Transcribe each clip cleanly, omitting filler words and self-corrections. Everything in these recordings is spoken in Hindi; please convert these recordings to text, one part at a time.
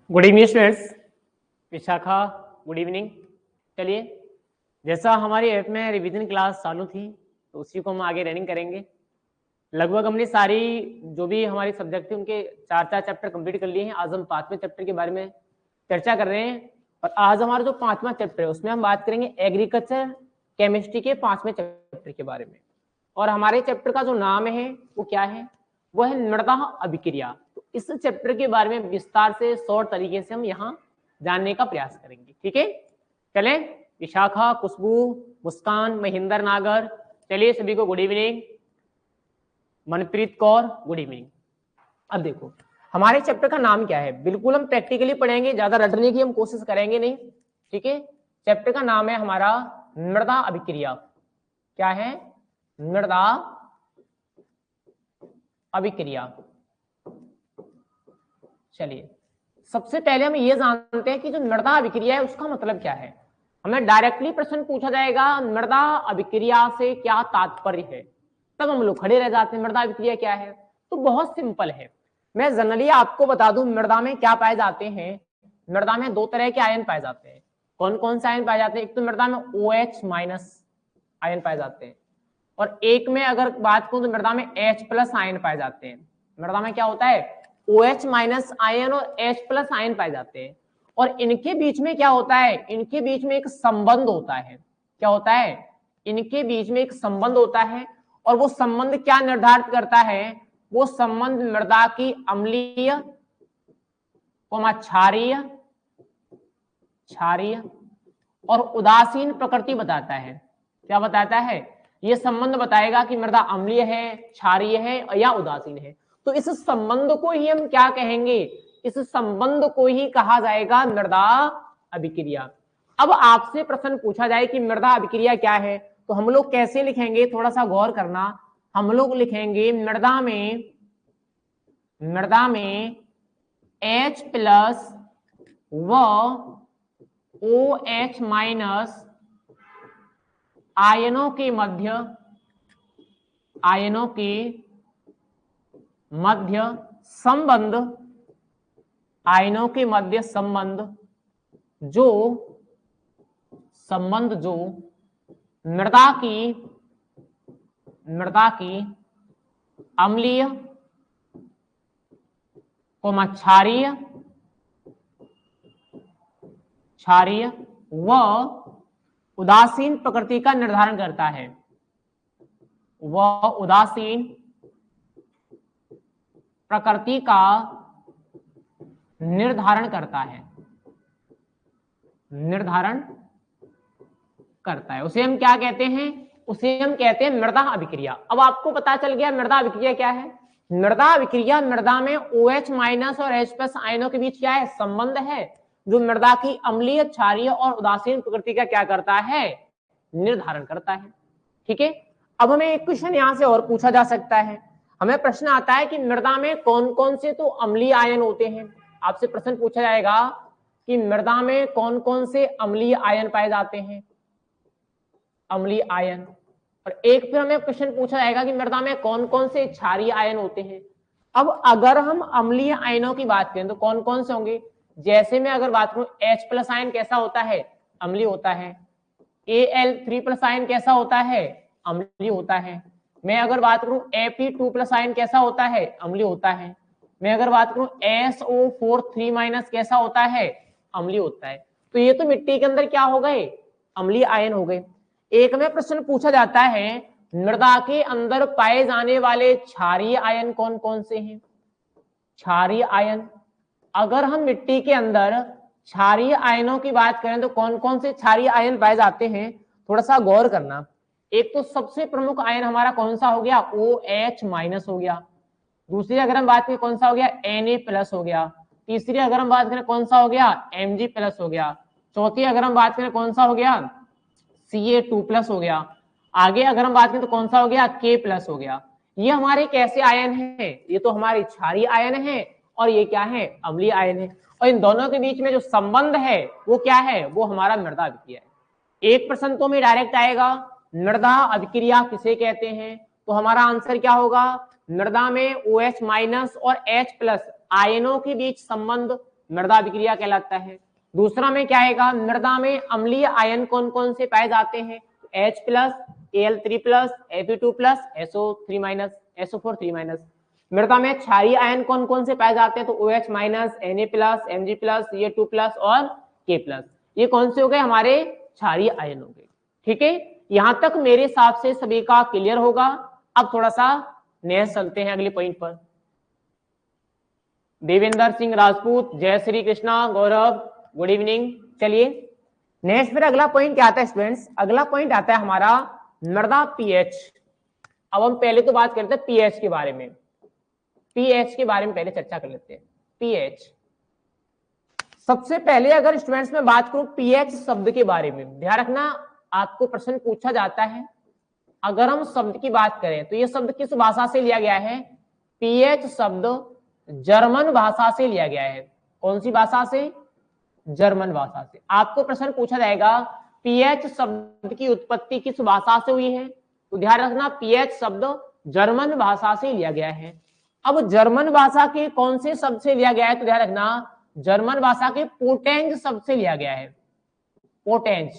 Good evening students. Vishakha, good evening. चलिए, जैसा हमारी ऐप में रिवीजन क्लास चालू थी तो उसी को हम आगे रनिंग करेंगे। लगभग हमने सारी जो भी हमारी सब्जेक्ट थे उनके 4 चैप्टर कंप्लीट कर लिए हैं। आज हम 5वें चैप्टर के बारे में चर्चा कर रहे हैं और आज हमारा जो 5वां चैप्टर है उसमें हम बात करेंगे एग्रीकल्चर केमिस्ट्री के 5वें चैप्टर के बारे में। और हमारे चैप्टर का जो नाम है वो क्या है? वो है मृदा अभिक्रिया। तो इस चैप्टर के बारे में विस्तार से शॉर्ट तरीके से हम यहाँ जानने का प्रयास करेंगे। ठीक है, चले। विशाखा, खुशबू, मुस्कान, महेंद्र नागर, चलिए सभी को good evening. Manpreet Kaur, good evening. अब देखो हमारे चैप्टर का नाम क्या है, बिल्कुल हम प्रैक्टिकली पढ़ेंगे, ज्यादा रटने की हम कोशिश करेंगे नहीं। ठीक है, चैप्टर का नाम है हमारा मृदा अभिक्रिया। क्या है? मृदा अभिक्रिया। चलिए, सबसे पहले हम ये जानते हैं कि जो मृदा अभिक्रिया है उसका मतलब क्या है। हमें डायरेक्टली प्रश्न पूछा जाएगा मृदा अभिक्रिया से क्या तात्पर्य है, तब हम लोग खड़े रह जाते हैं मृदा अभिक्रिया क्या है। तो बहुत सिंपल है, मैं जनरली आपको बता दूं मृदा में क्या पाए जाते हैं। मृदा में 2 तरह के आयन पाए जाते हैं। कौन कौन से आयन पाए जाते हैं? एक तो मृदा में OH- आयन पाए जाते हैं और एक में अगर बात करूं तो मृदा में H+ आयन पाए जाते हैं। मृदा में क्या होता है? OH- आयन और H+ आयन पाए जाते हैं और इनके बीच में क्या होता है? इनके बीच में एक संबंध होता है। क्या होता है? इनके बीच में एक संबंध होता है और वो संबंध क्या निर्धारित करता है? वो संबंध मृदा की अम्लीय, क्षारीय, क्षारीय और उदासीन प्रकृति बताता है। क्या बताता है? ये संबंध बताएगा कि मृदा अम्लीय है, क्षारीय है या उदासीन है। तो इस संबंध को ही हम क्या कहेंगे? इस संबंध को ही कहा जाएगा मृदा अभिक्रिया। अब आपसे प्रश्न पूछा जाए कि मृदा अभिक्रिया क्या है, तो हम लोग कैसे लिखेंगे? थोड़ा सा गौर करना। हम लोग लिखेंगे मृदा में H+ व OH- आयनों के मध्य संबंध, आयनों के मध्य संबंध जो मृदा की अम्लीय, क्षारीय व उदासीन प्रकृति का निर्धारण करता है। वह उदासीन प्रकृति का निर्धारण करता है, उसे हम क्या कहते हैं? उसे हम कहते हैं मृदा अभिक्रिया। अब आपको पता चल गया मृदा अभिक्रिया क्या है। मृदा अभिक्रिया मृदा में OH- और H+ आयनों के बीच क्या है? संबंध है, जो मृदा की अम्लीय, क्षारीय और उदासीन प्रकृति का क्या करता है? निर्धारण करता है। ठीक है, अब हमें एक क्वेश्चन यहां से और पूछा जा सकता है। हमें प्रश्न आता है कि मृदा में कौन कौन से तो अम्लीय आयन होते हैं। आपसे प्रश्न पूछा जाएगा कि मृदा में कौन कौन से अम्लीय आयन पाए जाते हैं, अम्लीय आयन। और एक फिर हमें क्वेश्चन पूछा जाएगा कि मृदा में कौन कौन से क्षारीय आयन होते हैं। अब अगर हम अम्लीय आयनों की बात करें तो कौन कौन से होंगे? जैसे मैं अगर बात करूं H+ आयन कैसा होता है? अम्लीय होता है। Al3+ आयन कैसा होता है? अम्लीय होता है। मैं अगर बात करूं Fe2+ आयन कैसा होता है? अम्लीय होता है। मैं अगर बात करूं SO4 3- कैसा होता है? अम्लीय होता है। तो ये तो मिट्टी के अंदर क्या हो गए? अम्लीय आयन हो गए। एक में प्रश्न पूछा जाता है मृदा के अंदर पाए जाने वाले क्षारीय आयन कौन कौन से हैं? क्षारीय आयन, अगर हम मिट्टी के अंदर क्षारीय आयनों की बात करें तो कौन कौन से क्षारीय आयन पाए जाते हैं? थोड़ा सा गौर करना। एक तो सबसे प्रमुख आयन हमारा कौन सा हो गया? OH- हो गया। दूसरी अगर हम बात करें कौन सा हो गया? Na+ हो गया। तीसरी अगर हम बात करें कौन सा हो गया? Mg+ हो गया। चौथी अगर हम बात करें कौन सा हो गया? Ca2+ हो गया। आगे अगर हम बात करें तो कौन सा हो गया? K+ हो गया। ये हमारे कैसे आयन हैं? ये तो हमारे क्षारीय आयन है और ये क्या है? अम्लीय आयन है। और इन दोनों के बीच में जो संबंध है वो क्या है? वो हमारा मृदा अभिक्रिया है। एक प्रश्न तो में डायरेक्ट आएगा मृदा अभिक्रिया किसे कहते हैं, तो हमारा आंसर क्या होगा? मृदा में OH- और H+ आयनों के बीच संबंध मृदा अभिक्रिया कहलाता है। दूसरा में क्या आएगा, मृदा में अम्लीय आयन कौन कौन से पाए जाते हैं, H plus, Al3 plus, Fe2 plus, SO3 minus, SO4 3 मृदा में क्षारीय आयन कौन कौन से पाए जाते हैं, तो OH minus, Na plus, Mg plus, Ca2 plus और K प्लस। ये कौन से हो गए, हमारे क्षारीय आयन हो गए। ठीक है, यहां तक मेरे हिसाब से सभी का क्लियर होगा। अब थोड़ा सा नेक्स्ट चलते हैं अगले पॉइंट पर। देवेंद्र सिंह राजपूत, जय श्री कृष्णा, गौरव, गुड इवनिंग। चलिए नेक्स्ट फिर अगला पॉइंट क्या आता है स्टूडेंट्स, अगला पॉइंट आता है हमारा मृदा पीएच। अब हम पहले तो बात करते हैं पीएच के बारे में, पीएच के बारे में पहले चर्चा कर लेते हैं। पीएच सबसे पहले अगर स्टूडेंट्स में बात करूं पीएच शब्द के बारे में, ध्यान रखना आपको प्रश्न पूछा जाता है। अगर हम शब्द की बात करें तो ये शब्द किस भाषा से लिया गया है, पीएच शब्द जर्मन भाषा से लिया गया है। कौन सी भाषा से, जर्मन भाषा से। आपको प्रश्न पूछा जाएगा पीएच शब्द की उत्पत्ति किस भाषा से हुई है, तो ध्यान रखना पीएच शब्द जर्मन भाषा से लिया गया है। अब जर्मन भाषा के कौन से शब्द से लिया गया है, तो ध्यान रखना जर्मन भाषा के पोटेंज शब्द से लिया गया है। पोटेंज,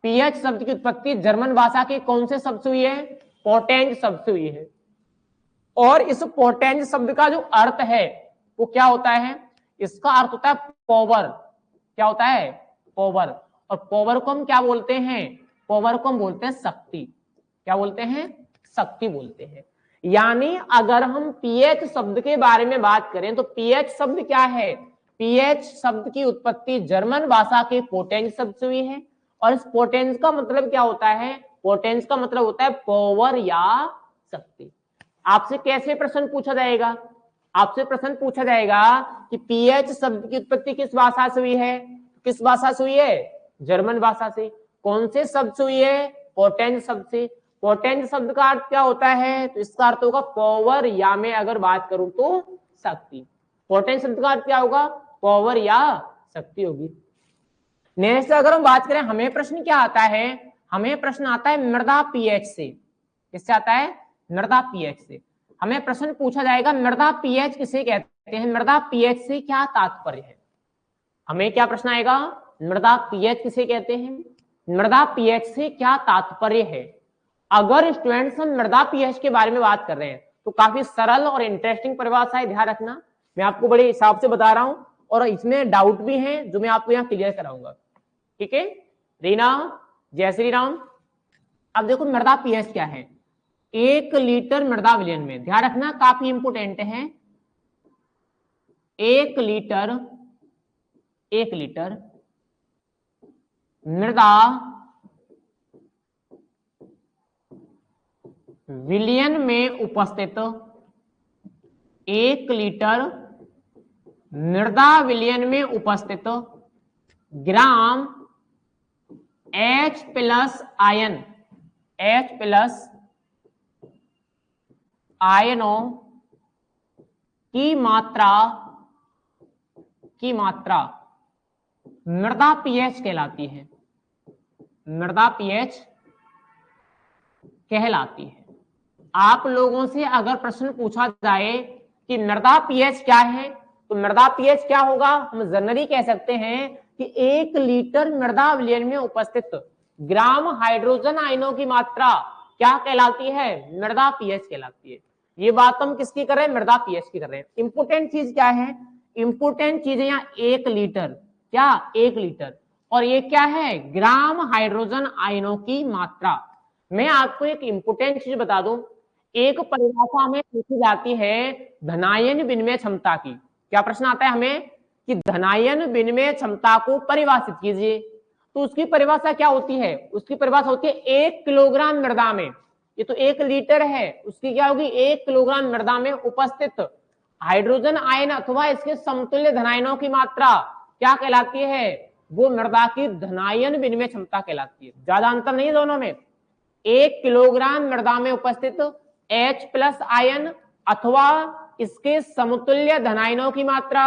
पीएच शब्द की उत्पत्ति जर्मन भाषा के कौन से शब्द से हुई है, पोटेंज शब्द से हुई है। और इस पोटेंज शब्द का जो अर्थ है वो क्या होता है, इसका अर्थ होता है पावर। क्या होता है, पावर। और पावर को हम क्या बोलते हैं, पावर को हम बोलते हैं शक्ति। क्या बोलते हैं, शक्ति बोलते हैं। यानी अगर हम पीएच शब्द के बारे में बात करें तो पीएच शब्द क्या है, पीएच शब्द की उत्पत्ति जर्मन भाषा के पोटेंज शब्द से हुई है। और इस पोटेंज का मतलब क्या होता है, पोटेंज का मतलब होता है पावर या शक्ति। आपसे कैसे प्रश्न पूछा जाएगा, आपसे प्रश्न पूछा जाएगा कि पीएच शब्द की उत्पत्ति किस भाषा से हुई है, किस भाषा से हुई है, जर्मन भाषा से। कौन से शब्द से हुई है, पोटेंज शब्द से। पोटेंज शब्द का अर्थ क्या होता है, तो इसका अर्थ होगा पावर, या मैं अगर बात करूं तो शक्ति। पोटेंज शब्द का अर्थ क्या होगा, पावर या शक्ति होगी। नेक्स्ट अगर हम बात करें हमें प्रश्न क्या आता है, हमें प्रश्न आता है मृदा पीएच से। किससे आता है, मृदा पीएच से। हमें प्रश्न पूछा जाएगा मृदा पीएच किसे कहते हैं, मृदा पीएच से क्या तात्पर्य है। हमें क्या प्रश्न आएगा, मृदा पीएच किसे कहते हैं, मृदा पीएच से क्या तात्पर्य है। अगर स्टूडेंट्स हम मृदा पीएच के बारे में बात कर रहे हैं तो काफी सरल और इंटरेस्टिंग परिभाषा है, ध्यान रखना। मैं आपको बड़े हिसाब से बता रहा हूं और इसमें डाउट भी है जो मैं आपको यहाँ क्लियर कराऊंगा। ठीक है, रीना, जय श्री राम। अब देखो मृदा पीएच क्या है, 1 लीटर मृदा विलयन में, ध्यान रखना काफी इंपोर्टेंट है, 1 लीटर मृदा विलयन में उपस्थित, 1 लीटर मृदा विलयन में उपस्थित ग्राम H plus ion, H plus आयनों की मात्रा मृदा पीएच कहलाती है, मृदा पीएच कहलाती है। आप लोगों से अगर प्रश्न पूछा जाए कि मृदा पीएच क्या है, तो मृदा पीएच क्या होगा, हम जनरली कह सकते हैं कि 1 लीटर मृदा विलयन में उपस्थित ग्राम हाइड्रोजन आयनों की मात्रा क्या कहलाती है, मृदा पीएच कहलाती है। ये बात हम किसकी कर रहे हैं, मृदा पीएच की कर रहे हैं। इंपोर्टेंट चीज क्या है, इंपोर्टेंट चीज है यहाँ 1 लीटर, क्या 1 लीटर, और ये क्या है, ग्राम हाइड्रोजन आयनों की मात्रा। मैं आपको एक इंपोर्टेंट चीज बता दूं, एक परिभाषा में पूछी जाती है धनायन विनिमय क्षमता की। क्या प्रश्न आता है हमें कि धनायन विनिमय क्षमता को परिभाषित कीजिए, तो उसकी परिभाषा क्या होती है, उसकी परिभाषा होती है 1 किलोग्राम मृदा में, ये तो 1 लीटर है, उसकी क्या होगी, 1 किलोग्राम मृदा में उपस्थित हाइड्रोजन आयन अथवा इसके समतुल्य धनायनों की मात्रा क्या कहलाती है, वो मृदा की धनायन विनिमय क्षमता कहलाती है। ज्यादा अंतर नहीं दोनों में। 1 किलोग्राम मृदा में उपस्थित H प्लस आयन अथवा इसके समतुल्य धनायनों की मात्रा,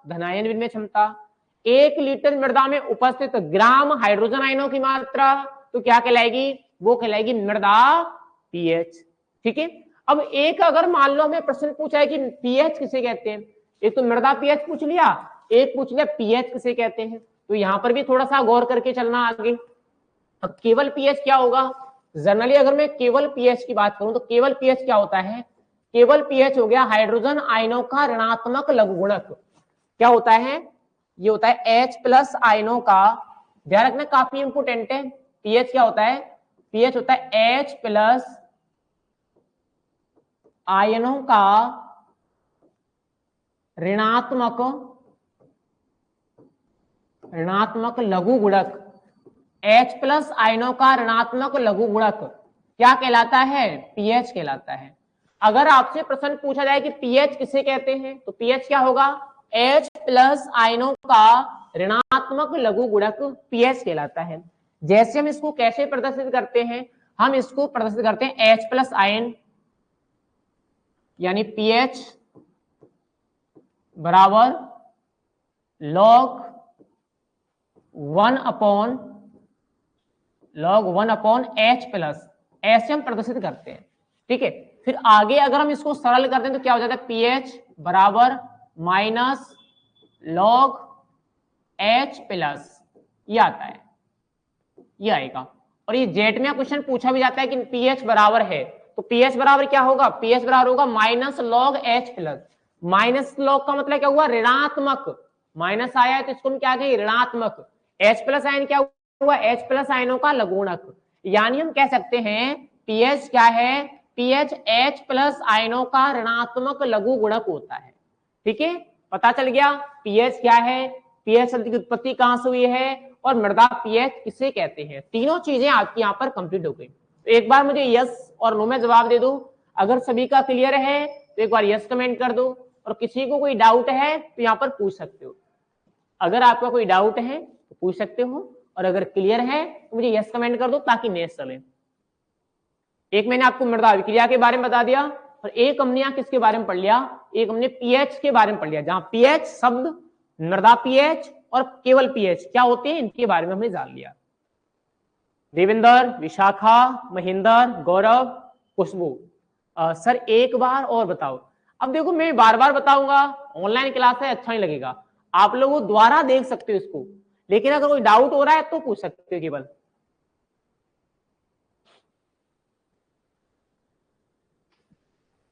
धनायन विनिमय क्षमता। 1 लीटर मृदा में उपस्थित ग्राम हाइड्रोजन आयनों की मात्रा तो क्या कहलाएगी, वो कहलाएगी मृदा पीएच। ठीक है, अब एक अगर मान लो हमें प्रश्न पूछा है कि पीएच किसे कहते हैं, एक तो मृदा पीएच पूछ लिया, एक पूछ लिया पीएच किसे कहते हैं, तो यहां पर भी थोड़ा सा गौर करके चलना आगे। अब केवल पीएच क्या होगा, जनरली अगर मैं केवल पीएच की बात करूं तो केवल पीएच क्या होता है, केवल पीएच हो गया हाइड्रोजन आयनों का ऋणात्मक लघुगुणक। क्या होता है, ये होता है H+ आयनों का, ध्यान रखना काफी इंपोर्टेंट है। पीएच क्या होता है, पीएच होता है H+ आयनों का ऋणात्मक लघुगुणक। H+ आयनों का ऋणात्मक लघुगुणक क्या कहलाता है, पीएच कहलाता है। अगर आपसे प्रश्न पूछा जाए कि पीएच किसे कहते हैं, तो पीएच क्या होगा, H+ आयनों का ऋणात्मक लघुगुणक पीएच कहलाता है। जैसे हम इसको कैसे प्रदर्शित करते हैं, हम इसको प्रदर्शित करते हैं H+ आयन यानी पीएच बराबर log 1/H+, ऐसे हम प्रदर्शित करते हैं। ठीक है, फिर आगे अगर हम इसको सरल करते हैं तो क्या हो जाता है, पीएच बराबर -log H+, ये आता है, ये आएगा। और ये जेट में क्वेश्चन पूछा भी जाता है कि पीएच बराबर है, तो पीएच बराबर क्या होगा, पीएच बराबर होगा -log H+। -log का मतलब क्या हुआ, ऋणात्मक, माइनस आया है तो इसको हम क्या कहेंगे, ऋणात्मक। H+ आयन क्या हुआ, H+ आयनों का लघुगुणक। यानी हम कह सकते हैं पीएच क्या है, पीएच H+ आयनों का ऋणात्मक लघुगुणक होता है। ठीक है, पता चल गया पीएच क्या है, पीएच शब्द की उत्पत्ति कहां से हुई है, और मृदा पीएच किसे कहते हैं। तीनों चीजें आपकी यहाँ पर कंप्लीट हो गई। तो एक बार मुझे यस और नो में जवाब दे दो। अगर सभी का क्लियर है तो एक बार यस कमेंट कर दो, और किसी को कोई डाउट है तो यहाँ पर पूछ सकते हो। अगर आपका कोई डाउट है तो पूछ सकते हो, और अगर क्लियर है तो मुझे यस कमेंट कर दो ताकि नेक्स्ट चले। एक मैंने आपको मृदा अभिक्रिया के बारे में बता दिया, और एक हमने यहाँ किसके बारे में पढ़ लिया, एक हमने पीएच के बारे में पढ़ लिया, जहां पीएच शब्द, मृदा पीएच और केवल पीएच क्या होते हैं इनके बारे में हमने जान लिया। देवेंद्र, विशाखा, महेंद्र, गौरव, खुशबू, सर एक बार और बताओ। अब देखो मैं बार बार बताऊंगा, ऑनलाइन क्लास है, अच्छा नहीं लगेगा, आप लोगों द्वारा देख सकते हो इसको, लेकिन अगर कोई डाउट हो रहा है तो पूछ सकते हो केवल।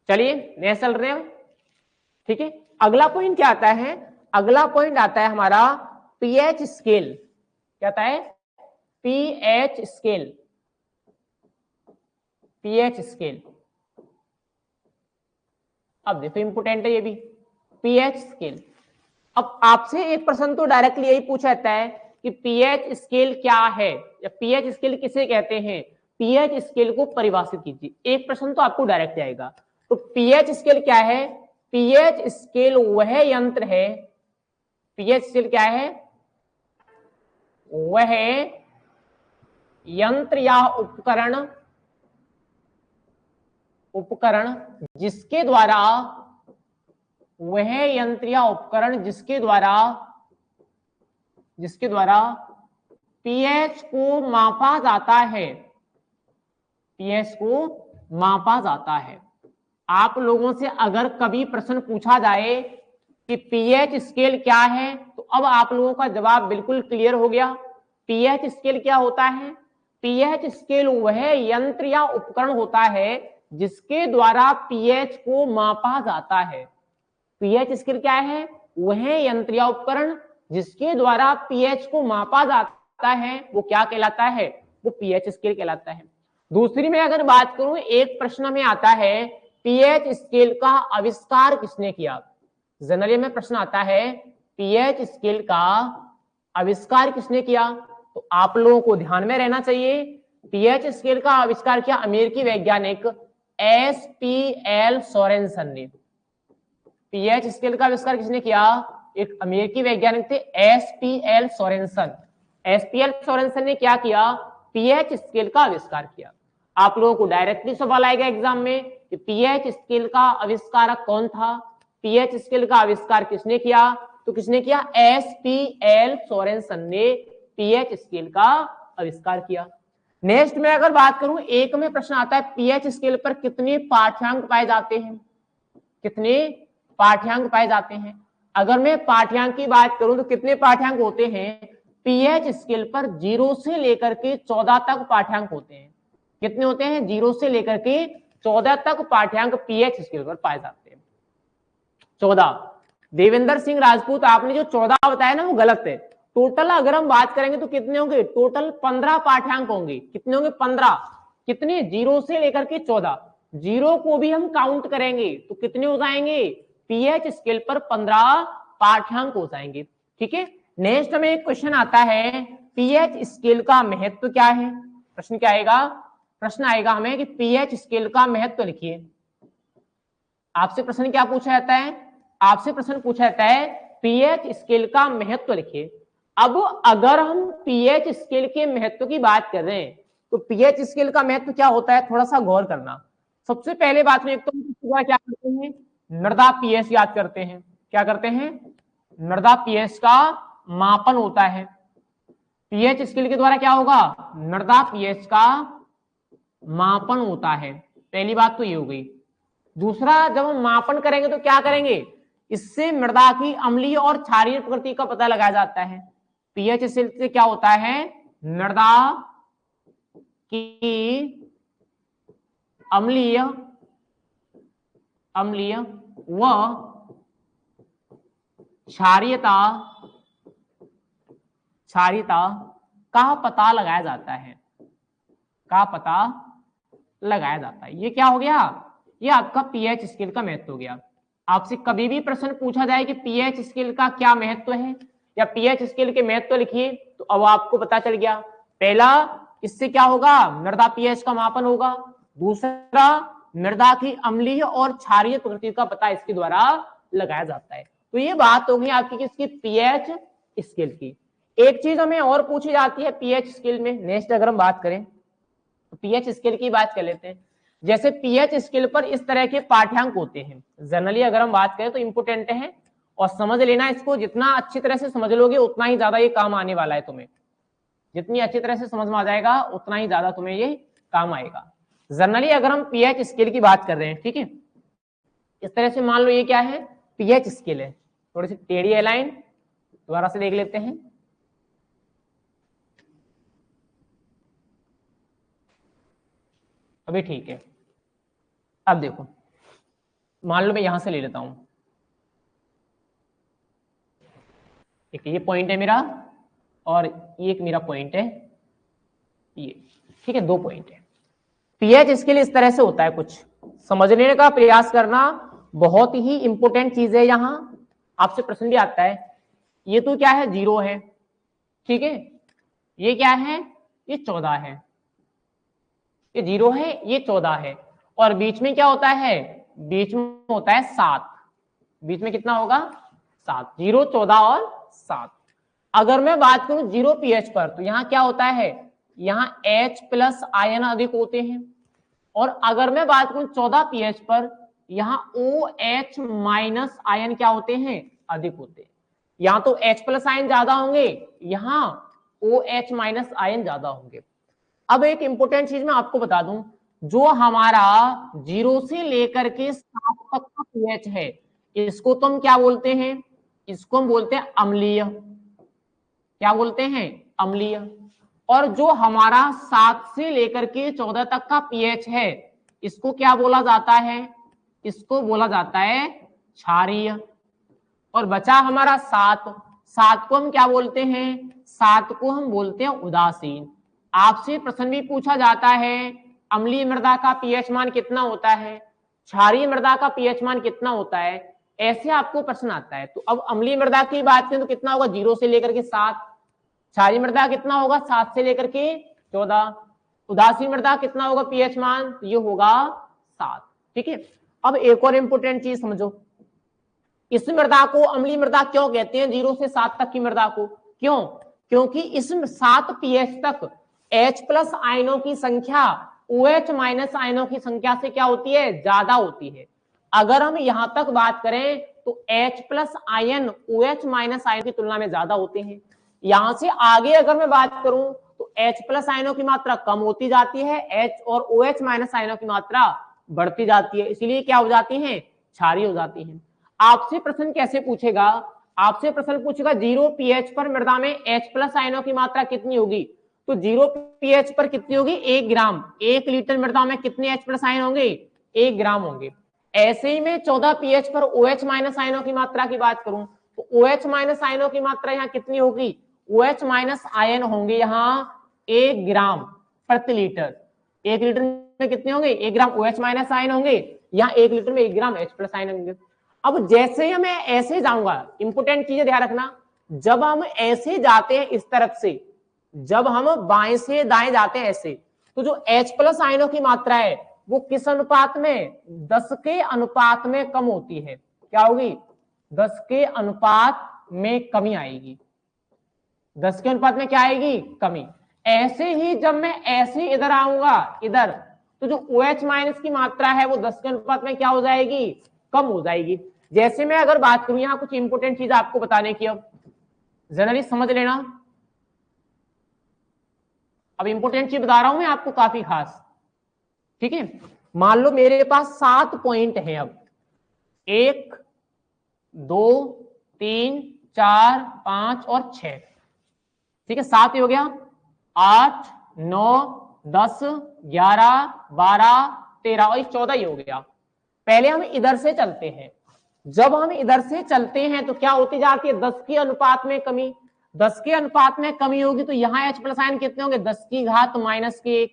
चलिए नेक्स्ट चल रहे हैं। ठीक है, अगला पॉइंट क्या आता है, अगला पॉइंट आता है हमारा पीएच स्केल। क्या आता है, पीएच स्केल, पीएच स्केल। अब देखो इंपोर्टेंट है ये भी, पीएच स्केल। अब आपसे एक प्रश्न तो डायरेक्टली यही पूछा जाता है कि पीएच स्केल क्या है, या पीएच स्केल किसे कहते हैं, पीएच स्केल को परिभाषित कीजिए। एक प्रश्न तो आपको डायरेक्ट आएगा। तो पीएच स्केल क्या है, पीएच स्केल वह यंत्र है, पीएच स्केल क्या है, वह यंत्र या उपकरण जिसके द्वारा, वह यंत्र या उपकरण जिसके द्वारा पीएच को मापा जाता है, पीएच को मापा जाता है। आप लोगों से अगर कभी प्रश्न पूछा जाए कि पीएच स्केल क्या है, तो अब आप लोगों का जवाब बिल्कुल क्लियर हो गया। पीएच स्केल क्या होता है, पीएच स्केल वह यंत्र या उपकरण होता है जिसके द्वारा पीएच को मापा जाता है। पीएच स्केल क्या है, वह यंत्र या उपकरण जिसके द्वारा पीएच को मापा जाता है, वो क्या कहलाता है, वो पीएच स्केल कहलाता है। दूसरी में अगर बात करूं, एक प्रश्न में आता है पीएच स्केल का आविष्कार किसने किया। जनरली में प्रश्न आता है पीएच स्केल का आविष्कार किसने किया, तो आप लोगों को ध्यान में रहना चाहिए पीएच स्केल का आविष्कार किया अमेरिकी वैज्ञानिक SPL सोरेनसन ने। पीएच स्केल का आविष्कार किसने किया, एक अमेरिकी वैज्ञानिक थे SPL सोरेनसन। SPL सोरेनसन ने क्या किया, पीएच स्केल का आविष्कार किया। आप लोगों को डायरेक्टली सवाल आएगा एग्जाम में कि पीएच स्केल का आविष्कारक कौन था, पीएच स्केल का आविष्कार किसने किया, तो किसने किया, SPL सोरेनसन ने पीएच स्केल का आविष्कार किया। नेक्स्ट में अगर बात करूं, एक में प्रश्न आता है पीएच स्केल पर कितने पाठ्यांक पाए जाते हैं, कितने पाठ्यांक पाए जाते हैं। अगर मैं पाठ्यांक की बात करूं तो कितने पाठ्यांक होते हैं? पीएच स्केल पर 0 से लेकर के 14 तक पाठ्यांक होते हैं। कितने होते हैं? 0 से लेकर के 14 तक पाठ्यांक पीएच स्केल पर पाए जाते हैं। 14। देवेंद्र सिंह राजपूत, आपने जो 14 बताया ना वो गलत है। टोटल अगर हम बात करेंगे तो कितने होंगे? टोटल 15 पाठ्यांक होंगे। कितने होंगे? 15। कितने? 0 से लेकर के 14। 0 को भी हम काउंट करेंगे तो कितने हो जाएंगे? पीएच स्केल पर 15 पाठ्यांक हो जाएंगे। ठीक है। नेक्स्ट में एक क्वेश्चन आता है, पीएच स्केल का महत्व क्या है? प्रश्न क्या आएगा? प्रश्न आएगा हमें कि पीएच स्केल का महत्व लिखिए। आपसे प्रश्न क्या पूछा जाता है? आपसे प्रश्न पूछा जाता है पीएच स्केल का महत्व लिखिए। अब अगर हम पीएच स्केल के महत्व की बात कर रहे हैं तो पीएच स्केल का महत्व क्या होता है, थोड़ा सा गौर करना। सबसे पहले बात में एक तो क्या करते हैं? मृदा पीएच याद करते हैं। क्या करते हैं? मृदा पीएच का मापन होता है। पीएच स्केल के द्वारा क्या होगा? मृदा पीएच का मापन होता है। पहली बात तो ये हो गई। दूसरा, जब हम मापन करेंगे तो क्या करेंगे? इससे मृदा की अम्लीय और क्षारीय प्रकृति का पता लगाया जाता है। पीएच स्केल से क्या होता है? मृदा की अम्लीय व क्षारीयता का पता लगाया जाता है। ये क्या हो गया? ये आपका पीएच स्केल का महत्व हो गया। आपसे कभी भी प्रश्न पूछा जाए कि पीएच स्केल का क्या महत्व है या पीएच स्केल के महत्व लिखिए, तो अब आपको पता चल गया। पहला, इससे क्या होगा? मृदा पीएच का मापन होगा। दूसरा, मृदा की अम्लीय और क्षारीय प्रकृति का पता इसके द्वारा लगाया जाता है। तो ये बात होगी आपकी किसकी? पीएच स्केल की। एक चीज हमें और पूछी जाती है पीएच स्केल में। नेक्स्ट अगर हम बात करें तो पीएच स्केल की बात कर लेते हैं। जैसे पीएच स्केल पर इस तरह के पाठ्यांक होते हैं। जनरली अगर हम बात करें तो इंपोर्टेंट है और समझ लेना इसको। जितना अच्छी तरह से समझ लोगे उतना ही ज्यादा ये काम आने वाला है तुम्हें। जितनी अच्छी तरह से समझ में आ जाएगा उतना ही ज्यादा तुम्हें ये काम आएगा। जनरली अगर हम पीएच स्केल की बात कर रहे हैं, ठीक है, इस तरह से मान लो ये क्या है? पीएच स्केल है। थोड़ी सी टेढ़ी है लाइन, दोबारा से देख लेते हैं। अभी ठीक है। अब देखो, मान लो मैं यहां से ले लेता हूं। एक ये पॉइंट है मेरा और ये एक मेरा पॉइंट है ये, ठीक है, 2 पॉइंट है। पीएच स्केल इस तरह से होता है। कुछ समझने का प्रयास करना बहुत ही इंपॉर्टेंट चीज है। यहां आपसे प्रश्न भी आता है। ये तो क्या है? 0 है, ठीक है। ये क्या है? ये 14 है। ये 0 है, ये 14 है। और बीच में क्या होता है? बीच में होता है 7। बीच में कितना होगा? 7। 0, 14 और 7। अगर मैं बात करूं 0 पीएच पर तो यहां क्या होता है? यहां H+ आयन अधिक होते हैं। और अगर मैं बात करूं 14 पीएच पर, यहां OH- आयन क्या होते हैं? अधिक होते हैं। यहां तो H+ आयन ज्यादा होंगे, यहां OH- आयन ज्यादा होंगे। अब एक इंपॉर्टेंट चीज मैं आपको बता दूं, जो हमारा 0 से लेकर के 7 तक का पीएच है, इसको तो हम क्या बोलते हैं? इसको हम बोलते हैं अम्लीय। क्या बोलते हैं? अम्लीय। और जो हमारा 7 से लेकर के 14 तक का पीएच है, इसको क्या बोला जाता है? इसको बोला जाता है क्षारीय। और बचा हमारा 7 को हम क्या बोलते हैं? 7 को हम बोलते हैं उदासीन। आपसे प्रश्न भी पूछा जाता है, अम्लीय मृदा का पीएच मान कितना होता है, क्षारीय मृदा का पीएच मान कितना होता है, ऐसे आपको प्रश्न आता है। तो अब अम्लीय मृदा की बात करें तो कितना होगा? 0 से लेकर के 7। क्षारीय मृदा कितना होगा? 7 से लेकर के 14। उदासीन मृदा कितना होगा पीएच मान? तो ये होगा 7। ठीक है। अब एक और इंपोर्टेंट चीज समझो, इस मृदा को अम्लीय मृदा क्यों कहते हैं? 0 से 7 तक की मृदा को क्यों? क्योंकि इस 7 पीएच तक H+ आयनों की संख्या OH- आयनों की संख्या से क्या होती है? ज्यादा होती है। अगर हम यहां तक बात करें तो H+ आयन OH- आयन की तुलना में ज्यादा होते हैं। यहां से आगे अगर मैं बात करूं तो H+ आयनों की मात्रा कम होती जाती है, H और OH- आयनों की मात्रा बढ़ती जाती है, इसलिए क्या हो जाती है? क्षारीय हो जाती है। आपसे प्रश्न कैसे पूछेगा आपसे प्रश्न पूछेगा 0 pH पर मृदा में H+ आयनों की मात्रा कितनी होगी, तो 0 pH पर कितनी होगी 1 ग्राम। 1 लीटर मृदा में कितने H+ आयन होंगे 1 ग्राम होंगे। ऐसे ही मैं 14 pH पर OH- आयनों की मात्रा की बात करूं तो OH- आयनों की मात्रा यहाँ कितनी होगी, OH- आयन होंगे यहाँ 1 ग्राम प्रति लीटर। 1 लीटर में कितने होंगे 1 ग्राम OH- आयन होंगे, यहाँ 1 लीटर में 1 ग्राम H+ आयन होंगे। अब जैसे ही मैं ऐसे जाऊंगा, इंपोर्टेंट चीजें ध्यान रखना, जब हम ऐसे जाते हैं इस तरफ से, जब हम बाएं से दाएं जाते हैं ऐसे, तो जो H+ आयनों की मात्रा है वो किस अनुपात में 10 के अनुपात में कम होती है। क्या होगी 10 के अनुपात में कमी आएगी। 10 के अनुपात में क्या आएगी कमी। ऐसे ही जब मैं ऐसे इधर आऊंगा इधर, तो जो OH- की मात्रा है वो 10 के अनुपात में क्या हो जाएगी कम हो जाएगी। जैसे मैं अगर बात करूं, यहां कुछ इंपोर्टेंट चीज आपको बताने की, अब जनरली समझ लेना। अब इंपोर्टेंट चीज बता रहा हूं मैं आपको काफी खास, ठीक है। मान लो मेरे पास 7 पॉइंट है, अब 1 2 3 4 5 और 6, ठीक है 7 ही हो गया, 8 9 10 11 12 13 और 14 ही हो गया। पहले हम इधर से चलते हैं, जब हम इधर से चलते हैं तो क्या होती जाती है 10 के अनुपात में कमी। 10 के अनुपात में कमी होगी तो यहाँ H+ आयन कितने होंगे 10 की घात -1,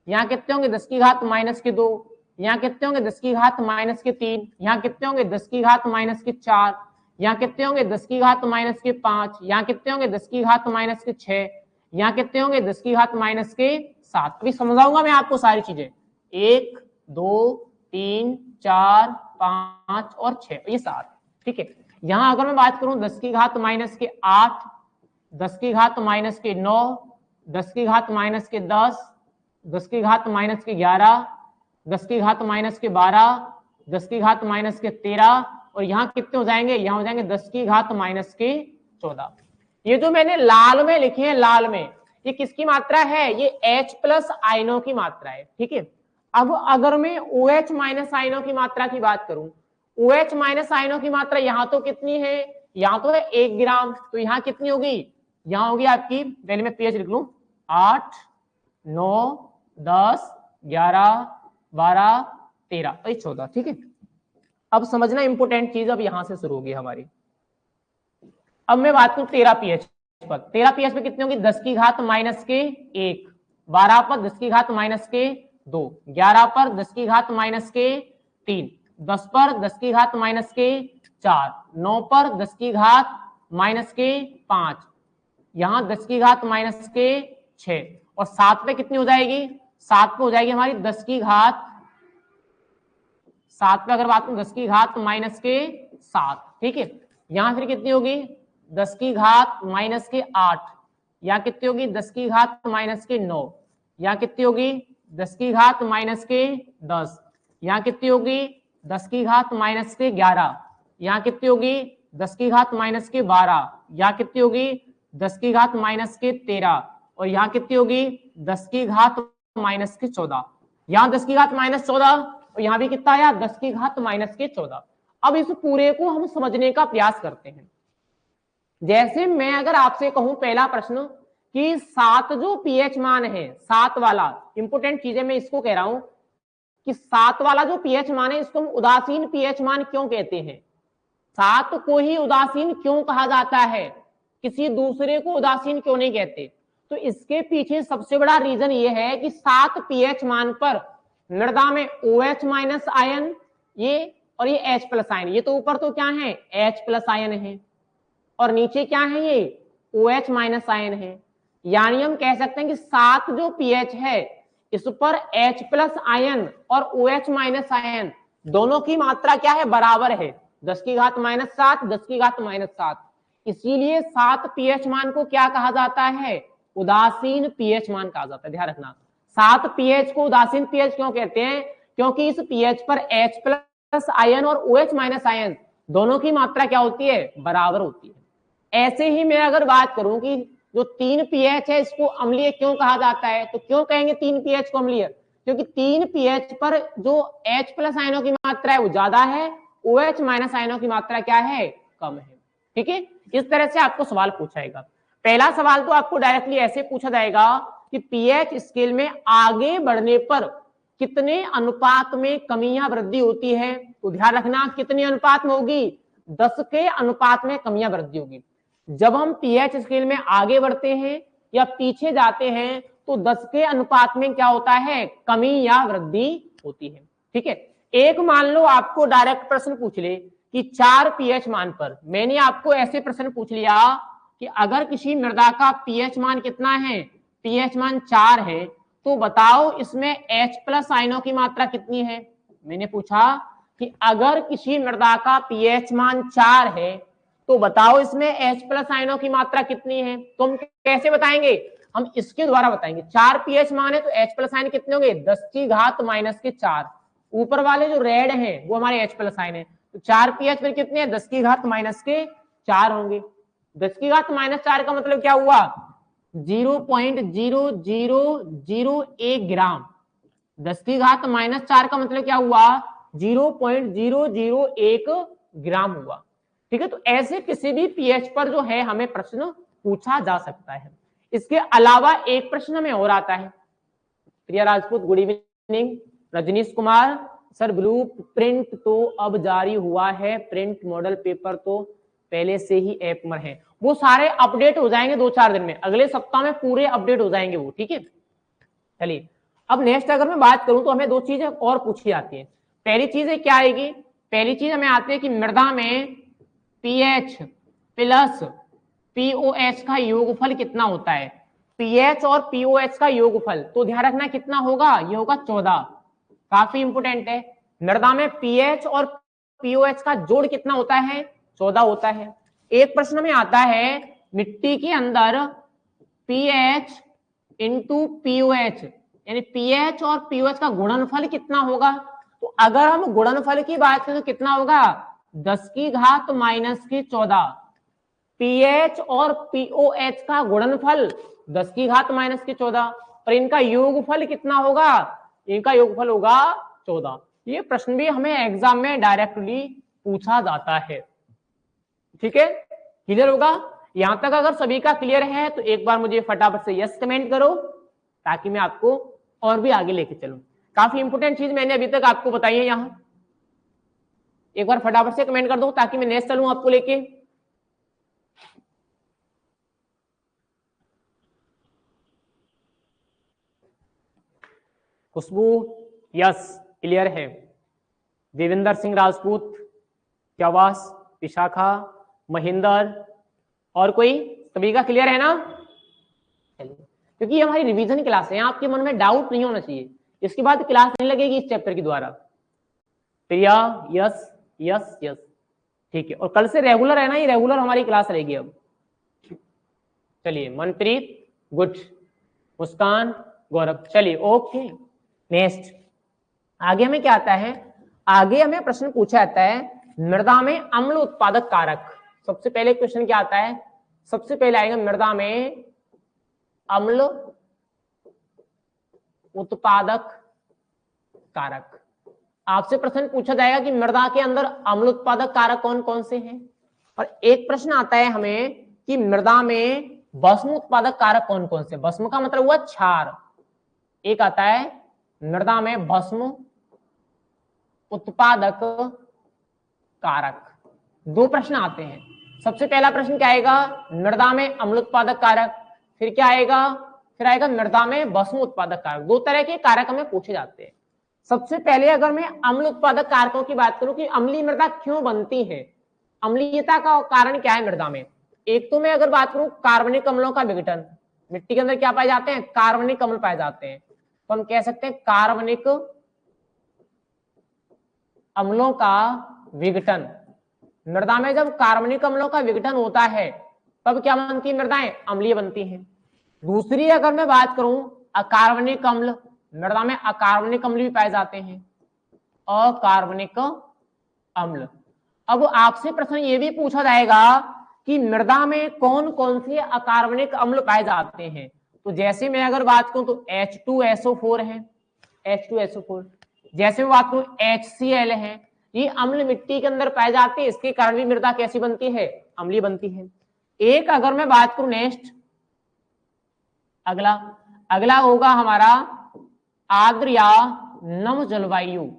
यहाँ कितने होंगे 10 की घात -2, यहाँ कितने होंगे 10 की घात -3, यहाँ कितने होंगे 10 की घात -4, यहाँ कितने होंगे 10 की घात -5, यहाँ कितने होंगे 10 की घात -6, यहाँ कितने होंगे 10 की घात -7। अभी समझाऊंगा मैं आपको सारी चीजें, 1 2 3 4 5 और 6, ये 7, ठीक है। यहां अगर मैं बात करूं 10 की घात -8, 10 की घात -9, 10 की घात -10, 10 की घात -11, 10 की घात -12, 10 की घात -13 और यहाँ कितने हो जाएंगे, यहाँ हो जाएंगे 10 की घात -14। ये जो मैंने लाल में लिखे हैं, लाल में ये किसकी मात्रा है, ये H+ आयनों की मात्रा है, ठीक है। अब अगर मैं OH- आयनों की मात्रा की बात करूं, OH- आयनों की मात्रा यहाँ तो कितनी है, यहाँ तो है 1 ग्राम, तो यहाँ कितनी होगी, यहाँ होगी आपकी, पहले मैं pH लिख लूं, 8 9 10 11 12 13 और 14, ठीक है। अब समझना इंपोर्टेंट चीज अब यहां से शुरू होगी हमारी। अब मैं बात करूं 13 pH पर, 13 pH पे कितनी होगी 10 की घात -1, 12 पर 10 की घात -2, 11 पर 10 की घात -3, 10 पर 10 की घात -4, 9 पर 10 की घात -5, यहां 10 की घात -6 और 7 पे कितनी हो जाएगी, 7 पे हो जाएगी हमारी 10 की घात, 7 पे अगर बात करूं 10 की घात -7, ठीक है। यहां फिर कितनी होगी 10 की घात -8, यहाँ कितनी होगी 10 की घात -9, यहाँ कितनी होगी 10 की घात -10, यहाँ कितनी होगी 10 की घात -11, यहाँ कितनी होगी 10 की घात -12, यहाँ कितनी होगी 10 की घात -13 और यहाँ कितनी होगी 10 की घात -14, यहाँ 10 की घात -14 और यहाँ भी कितना आया 10 की घात -14। अब इस पूरे को हम समझने का प्रयास करते हैं। जैसे मैं अगर आपसे कहूं पहला प्रश्न कि 7 जो pH मान है, 7 वाला, इंपोर्टेंट चीजें मैं इसको कह रहा हूं कि 7 वाला जो pH मान है इसको हम उदासीन pH मान क्यों कहते हैं, 7 को ही उदासीन क्यों कहा जाता है, किसी दूसरे को उदासीन क्यों नहीं कहते। तो इसके पीछे सबसे बड़ा रीजन ये है कि 7 pH मान पर मृदा में OH- आयन ये और ये H+ आयन, ये तो ऊपर तो क्या है H+ आयन है और नीचे क्या है ये OH- आयन है। यानी हम कह सकते हैं कि 7 जो pH है इस पर H+ आयन और OH- आयन दोनों की मात्रा क्या है बराबर है, 10 की घात -7, 10 की घात -7। इसीलिए 7 pH मान को क्या कहा जाता है, उदासीन pH मान कहा जाता है। ध्यान रखना 7 pH को उदासीन pH क्यों कहते हैं, क्योंकि इस pH पर H+ आयन और OH- आयन दोनों की मात्रा क्या होती है बराबर होती है। ऐसे ही मैं अगर बात करूं कि जो 3 pH है इसको अम्लीय क्यों कहा जाता है, तो क्यों कहेंगे 3 pH को अम्लीय, क्योंकि 3 pH पर जो H+ आयनों की मात्रा है वो ज्यादा है, OH- आयनों की मात्रा क्या है कम है। ठीक है, इस तरह से आपको सवाल पूछाएगा। पहला सवाल तो आपको डायरेक्टली ऐसे पूछा जाएगा कि पीएच स्केल में आगे बढ़ने पर कितने अनुपात में कमी या वृद्धि होती है। तो ध्यान रखना कितने अनुपात में होगी, 10 के अनुपात में कमी या वृद्धि होगी। जब हम पीएच स्केल में आगे बढ़ते हैं या पीछे जाते हैं तो 10 के अनुपात में क्या होता है, कमी या वृद्धि होती है। ठीक है, एक मान लो आपको डायरेक्ट प्रश्न पूछ ले कि 4 पीएच मान पर, मैंने आपको ऐसे प्रश्न पूछ लिया कि अगर किसी मृदा का पीएच मान कितना है, पीएच मान 4 है, तो बताओ इसमें H+ आयनों की मात्रा कितनी है। मैंने पूछा कि अगर किसी मृदा का पीएच मान 4 है तो बताओ इसमें H+ आयनों की मात्रा कितनी है। तो हम कैसे बताएंगे, हम इसके द्वारा बताएंगे। 4 पीएच मान है तो H+ आयन कितने होंगे, 10⁻⁻⁴। ऊपर वाले जो रेड हैं वो हमारे H+ आयन है, तो 4 पीएच फिर कितने हैं, 10⁻⁻⁴ होंगे। 10⁻⁴ का मतलब क्या हुआ, 0.0001 ग्राम। 10⁻⁻⁴ का मतलब क्या हुआ, 0.001 ग्राम हुआ। ठीक है, तो ऐसे किसी भी पीएच पर जो है हमें प्रश्न पूछा जा सकता है। इसके अलावा एक प्रश्न हमें और आता है। Priya Rajput good evening. Rajneesh Kumar sir blueprint तो अब जारी हुआ है, प्रिंट मॉडल पेपर तो पहले से ही ऐप में है। वो सारे अपडेट हो जाएंगे 2-4 दिन में, अगले सप्ताह में पूरे अपडेट हो जाएंगे वो। ठीक है, चलिए अब नेक्स्ट अगर मैं बात करूं तो हमें 2 चीजें और पूछी जाती है। पहली चीज है क्या आएगी, पहली चीज हमें आती है कि मृदा में पीएच प्लस पीओएच का योगफल कितना होता है। पीएच और पीओएच का योगफल तो ध्यान रखना कितना होगा, ये होगा 14। काफी इंपोर्टेंट है। मृदा में पीएच और पीओएच का जोड़ कितना होता है, 14 होता है। एक प्रश्न में आता है मिट्टी के अंदर पीएच इंटू पीओएच, यानी पीएच और पीओएच का गुणनफल कितना होगा। तो अगर हम गुणनफल की बात करें तो कितना होगा, 10⁻⁻14। पीएच और पीओएच का गुणनफल 10⁻⁻14 और इनका योगफल कितना होगा, इनका योगफल होगा 14। ये प्रश्न भी हमें एग्जाम में डायरेक्टली पूछा जाता है। ठीक है, क्लियर होगा यहां तक। अगर सभी का क्लियर है तो एक बार मुझे फटाफट से यस कमेंट करो ताकि मैं आपको और भी आगे लेके चलूं। काफी इंपोर्टेंट चीज मैंने अभी तक आपको बताई है, यहां एक बार फटाफट से कमेंट कर दो ताकि मैं नेक्स्ट चलूं आपको लेके। खुशबू यस क्लियर है। देवेंद्र सिंह राजपूत, क्यावास, विशाखा, महेंद्र और कोई, सभी का क्लियर है ना। चलिए, क्योंकि ये हमारी रिवीजन क्लास है, आपके मन में डाउट नहीं होना चाहिए, इसके बाद क्लास नहीं लगेगी इस चैप्टर के द्वारा। प्रिया यस यस यस, ठीक है। और कल से रेगुलर है ना, ये रेगुलर हमारी क्लास रहेगी अब। चलिए, मनप्रीत गुड, मुस्कान, गौरव, चलिए ओके। नेक्स्ट आगे हमें क्या आता है, आगे हमें प्रश्न पूछा जाता है मृदा में अम्ल उत्पादक कारक। सबसे पहले क्वेश्चन क्या आता है, सबसे पहले आएगा मृदा में अम्ल उत्पादक कारक। आपसे प्रश्न पूछा जाएगा कि मृदा के अंदर अम्ल उत्पादक कारक कौन कौन से हैं। और एक प्रश्न आता है हमें कि मृदा में भस्म उत्पादक कारक कौन कौन से। भस्म का मतलब हुआ क्षार। एक आता है मृदा में भस्म उत्पादक कारक। 2 प्रश्न आते हैं। सबसे पहला प्रश्न क्या आएगा, मृदा में अम्ल उत्पादक कारक। फिर क्या आएगा, फिर आएगा मृदा में भस्म उत्पादक कारक। 2 तरह के कारक हमें पूछे जाते हैं। सबसे पहले अगर मैं अम्ल उत्पादक कारकों की बात करूं कि अम्लीय मृदा क्यों बनती है, अम्लीयता का कारण क्या है मृदा में। एक तो मैं अगर बात करूं कार्बनिक अम्लों का विघटन, मिट्टी के अंदर क्या पाए जाते हैं, कार्बनिक अम्ल पाए जाते हैं। तो हम कह सकते हैं कार्बनिक अम्लों का विघटन। मृदा में जब कार्बनिक अम्लों का विघटन होता है तब क्या बनती है, मृदाएं अम्लीय बनती हैं। दूसरी अगर मैं बात करूं अकार्बनिक अम्ल, मृदा में अकार्बनिक अम्ल भी पाए जाते हैं, अकार्बनिक अम्ल। अब आपसे प्रश्न ये भी पूछा जाएगा कि मृदा में कौन कौन से अकार्बनिक अम्ल पाए जाते हैं। तो जैसे मैं अगर बात करूं तो H2SO4 है, H2SO4। जैसे मैं बात करूं HCl है, ये अम्ल मिट्टी के अंदर पाए जाते हैं, इसके कारण भी मृदा कैसी बनती है, अम्लीय बनती है। एक अगर मैं बात करूं नेक्स्ट, अगला होगा हमारा आर्द्र या नम जलवायु।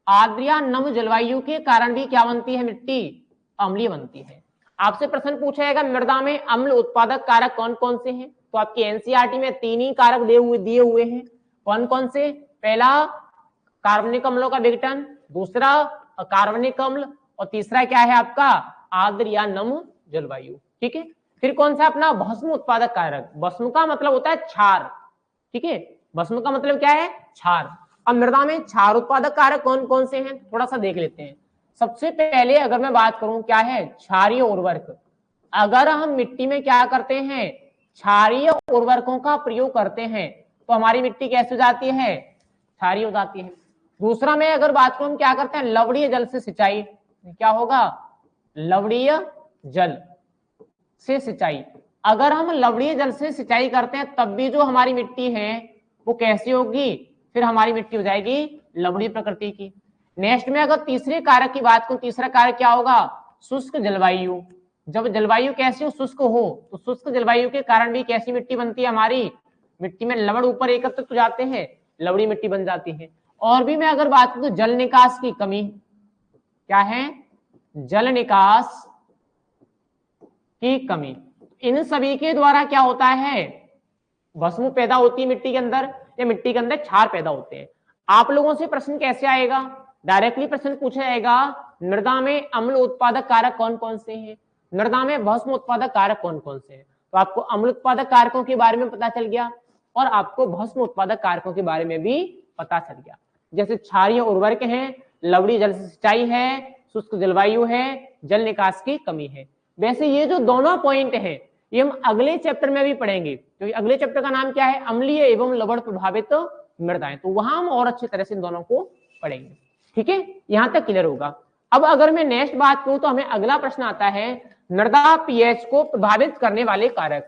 आर्द्र या नम जलवायु के कारण भी क्या बनती है, मिट्टी अम्लीय बनती है। आपसे प्रश्न पूछा जाएगा मृदा में अम्ल उत्पादक कारक कौन कौन से हैं, तो आपकी एनसीईआरटी में 3 ही कारक दिए हुए हैं। कौन कौन से, पहला कार्बनिक अम्लों का विघटन, दूसरा अकार्बनिक अम्ल, और तीसरा क्या है आपका आर्द्र या नम जलवायु। ठीक है, फिर कौन सा अपना भस्म उत्पादक कारक, भस्म का मतलब होता है क्षार। ठीक है, भस्म का मतलब क्या है, क्षार। अब मृदा में क्षार उत्पादक कारक कौन कौन से हैं, थोड़ा सा देख लेते हैं। सबसे पहले अगर मैं बात करूं क्या है, क्षारीय उर्वरक। अगर हम मिट्टी में क्या करते हैं, क्षारीय उर्वरकों का प्रयोग करते हैं तो हमारी मिट्टी कैसे हो जाती है, क्षारीय हो जाती है। दूसरा में अगर बात करूं, क्या करते हैं, लवणीय जल से सिंचाई। क्या होगा, लवणीय जल से सिंचाई। अगर हम लवणीय जल से सिंचाई करते हैं तब भी जो हमारी मिट्टी है वो कैसी होगी, फिर हमारी मिट्टी हो जाएगी लवणीय प्रकृति की। नेक्स्ट में अगर तीसरे कारक की बात करूं, तीसरा कारक क्या होगा, शुष्क जलवायु। जब जलवायु कैसी हो, शुष्क हो, तो शुष्क जलवायु के कारण भी कैसी मिट्टी बनती है, हमारी मिट्टी में लवण ऊपर एकत्रित हो जाते हैं, लवणीय मिट्टी बन जाती है। और भी मैं अगर बात करूं, जल निकास की कमी। क्या है, जल निकास की कमी। इन सभी के द्वारा क्या होता है, भस्म पैदा होती है मिट्टी के अंदर, या मिट्टी के अंदर क्षार पैदा होते हैं। आप लोगों से प्रश्न कैसे आएगा, डायरेक्टली प्रश्न पूछा जाएगा मृदा में अम्ल उत्पादक कारक कौन कौन से हैं, मृदा में भस्म उत्पादक कारक कौन कौन से हैं। तो आपको अम्ल उत्पादक कारकों के बारे में पता चल गया और आपको भस्म उत्पादक कारकों के बारे में भी पता चल गया। जैसे क्षारीय उर्वरक है, लवणीय जल से सिंचाई है, शुष्क जलवायु है, जल निकास की कमी है। वैसे ये जो दोनों पॉइंट है ये हम अगले चैप्टर में भी पढ़ेंगे, क्योंकि अगले चैप्टर का नाम क्या है, अम्लीय एवं लवण प्रभावित मृदाएं। तो वहां हम और अच्छी तरह से इन दोनों को पढ़ेंगे। ठीक है, यहां तक क्लियर होगा। अब अगर मैं नेक्स्ट बात करूं तो हमें अगला प्रश्न आता है, मृदा पीएच को प्रभावित करने वाले कारक।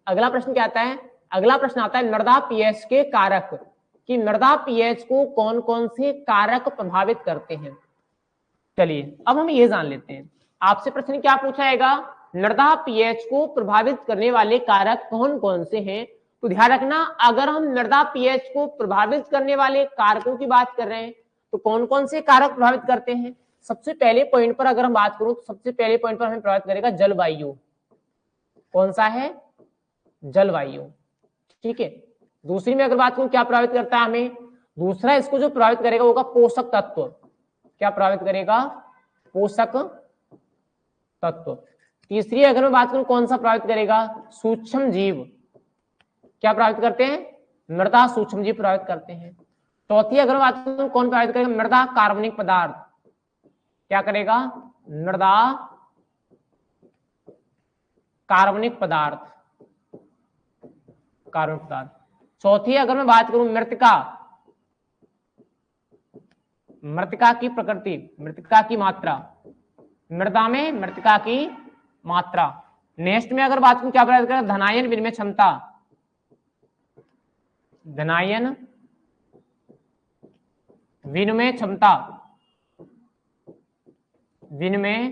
अगला प्रश्न क्या आता है, अगला प्रश्न आता है मृदा पीएच के कारक, कि मृदा पीएच को कौन कौन से कारक प्रभावित करते हैं। चलिए अब हम ये जान लेते हैं। आपसे प्रश्न क्या पूछा जाएगा, मृदा पीएच को प्रभावित करने वाले कारक कौन कौन से हैं। तो ध्यान रखना, अगर हम मृदा पीएच को प्रभावित करने वाले कारकों की बात कर रहे हैं तो कौन कौन से कारक प्रभावित करते हैं। सबसे पहले पॉइंट पर अगर हम बात करूं तो सबसे पहले पॉइंट पर हमें प्रभावित करेगा जलवायु। कौन सा है, जलवायु। ठीक है, दूसरी में अगर बात करूं क्या प्रभावित करता है हमें, दूसरा इसको जो प्रभावित करेगा होगा पोषक तत्व। क्या प्रभावित करेगा, पोषक तत्व। तीसरी अगर मैं बात करूं कौन सा प्रभावित करेगा, सूक्ष्म जीव। क्या प्रभावित करते हैं, मृदा सूक्ष्म जीव प्रभावित करते हैं। चौथी अगर मैं बात करूं कौन प्रभावित करेगा, मृदा कार्बनिक पदार्थ। क्या करेगा, मृदा कार्बनिक पदार्थ, कार्बनिक पदार्थ। चौथी अगर मैं बात करूं मृतिका, मृतिका की प्रकृति, मृतिका की मात्रा, मृदा में मृतिका की मात्रा। नेक्स्ट में अगर बात करूं क्या प्रभावित करेगा, धनायन विनिमय क्षमता, धनायन विनिमय क्षमता, विनिमय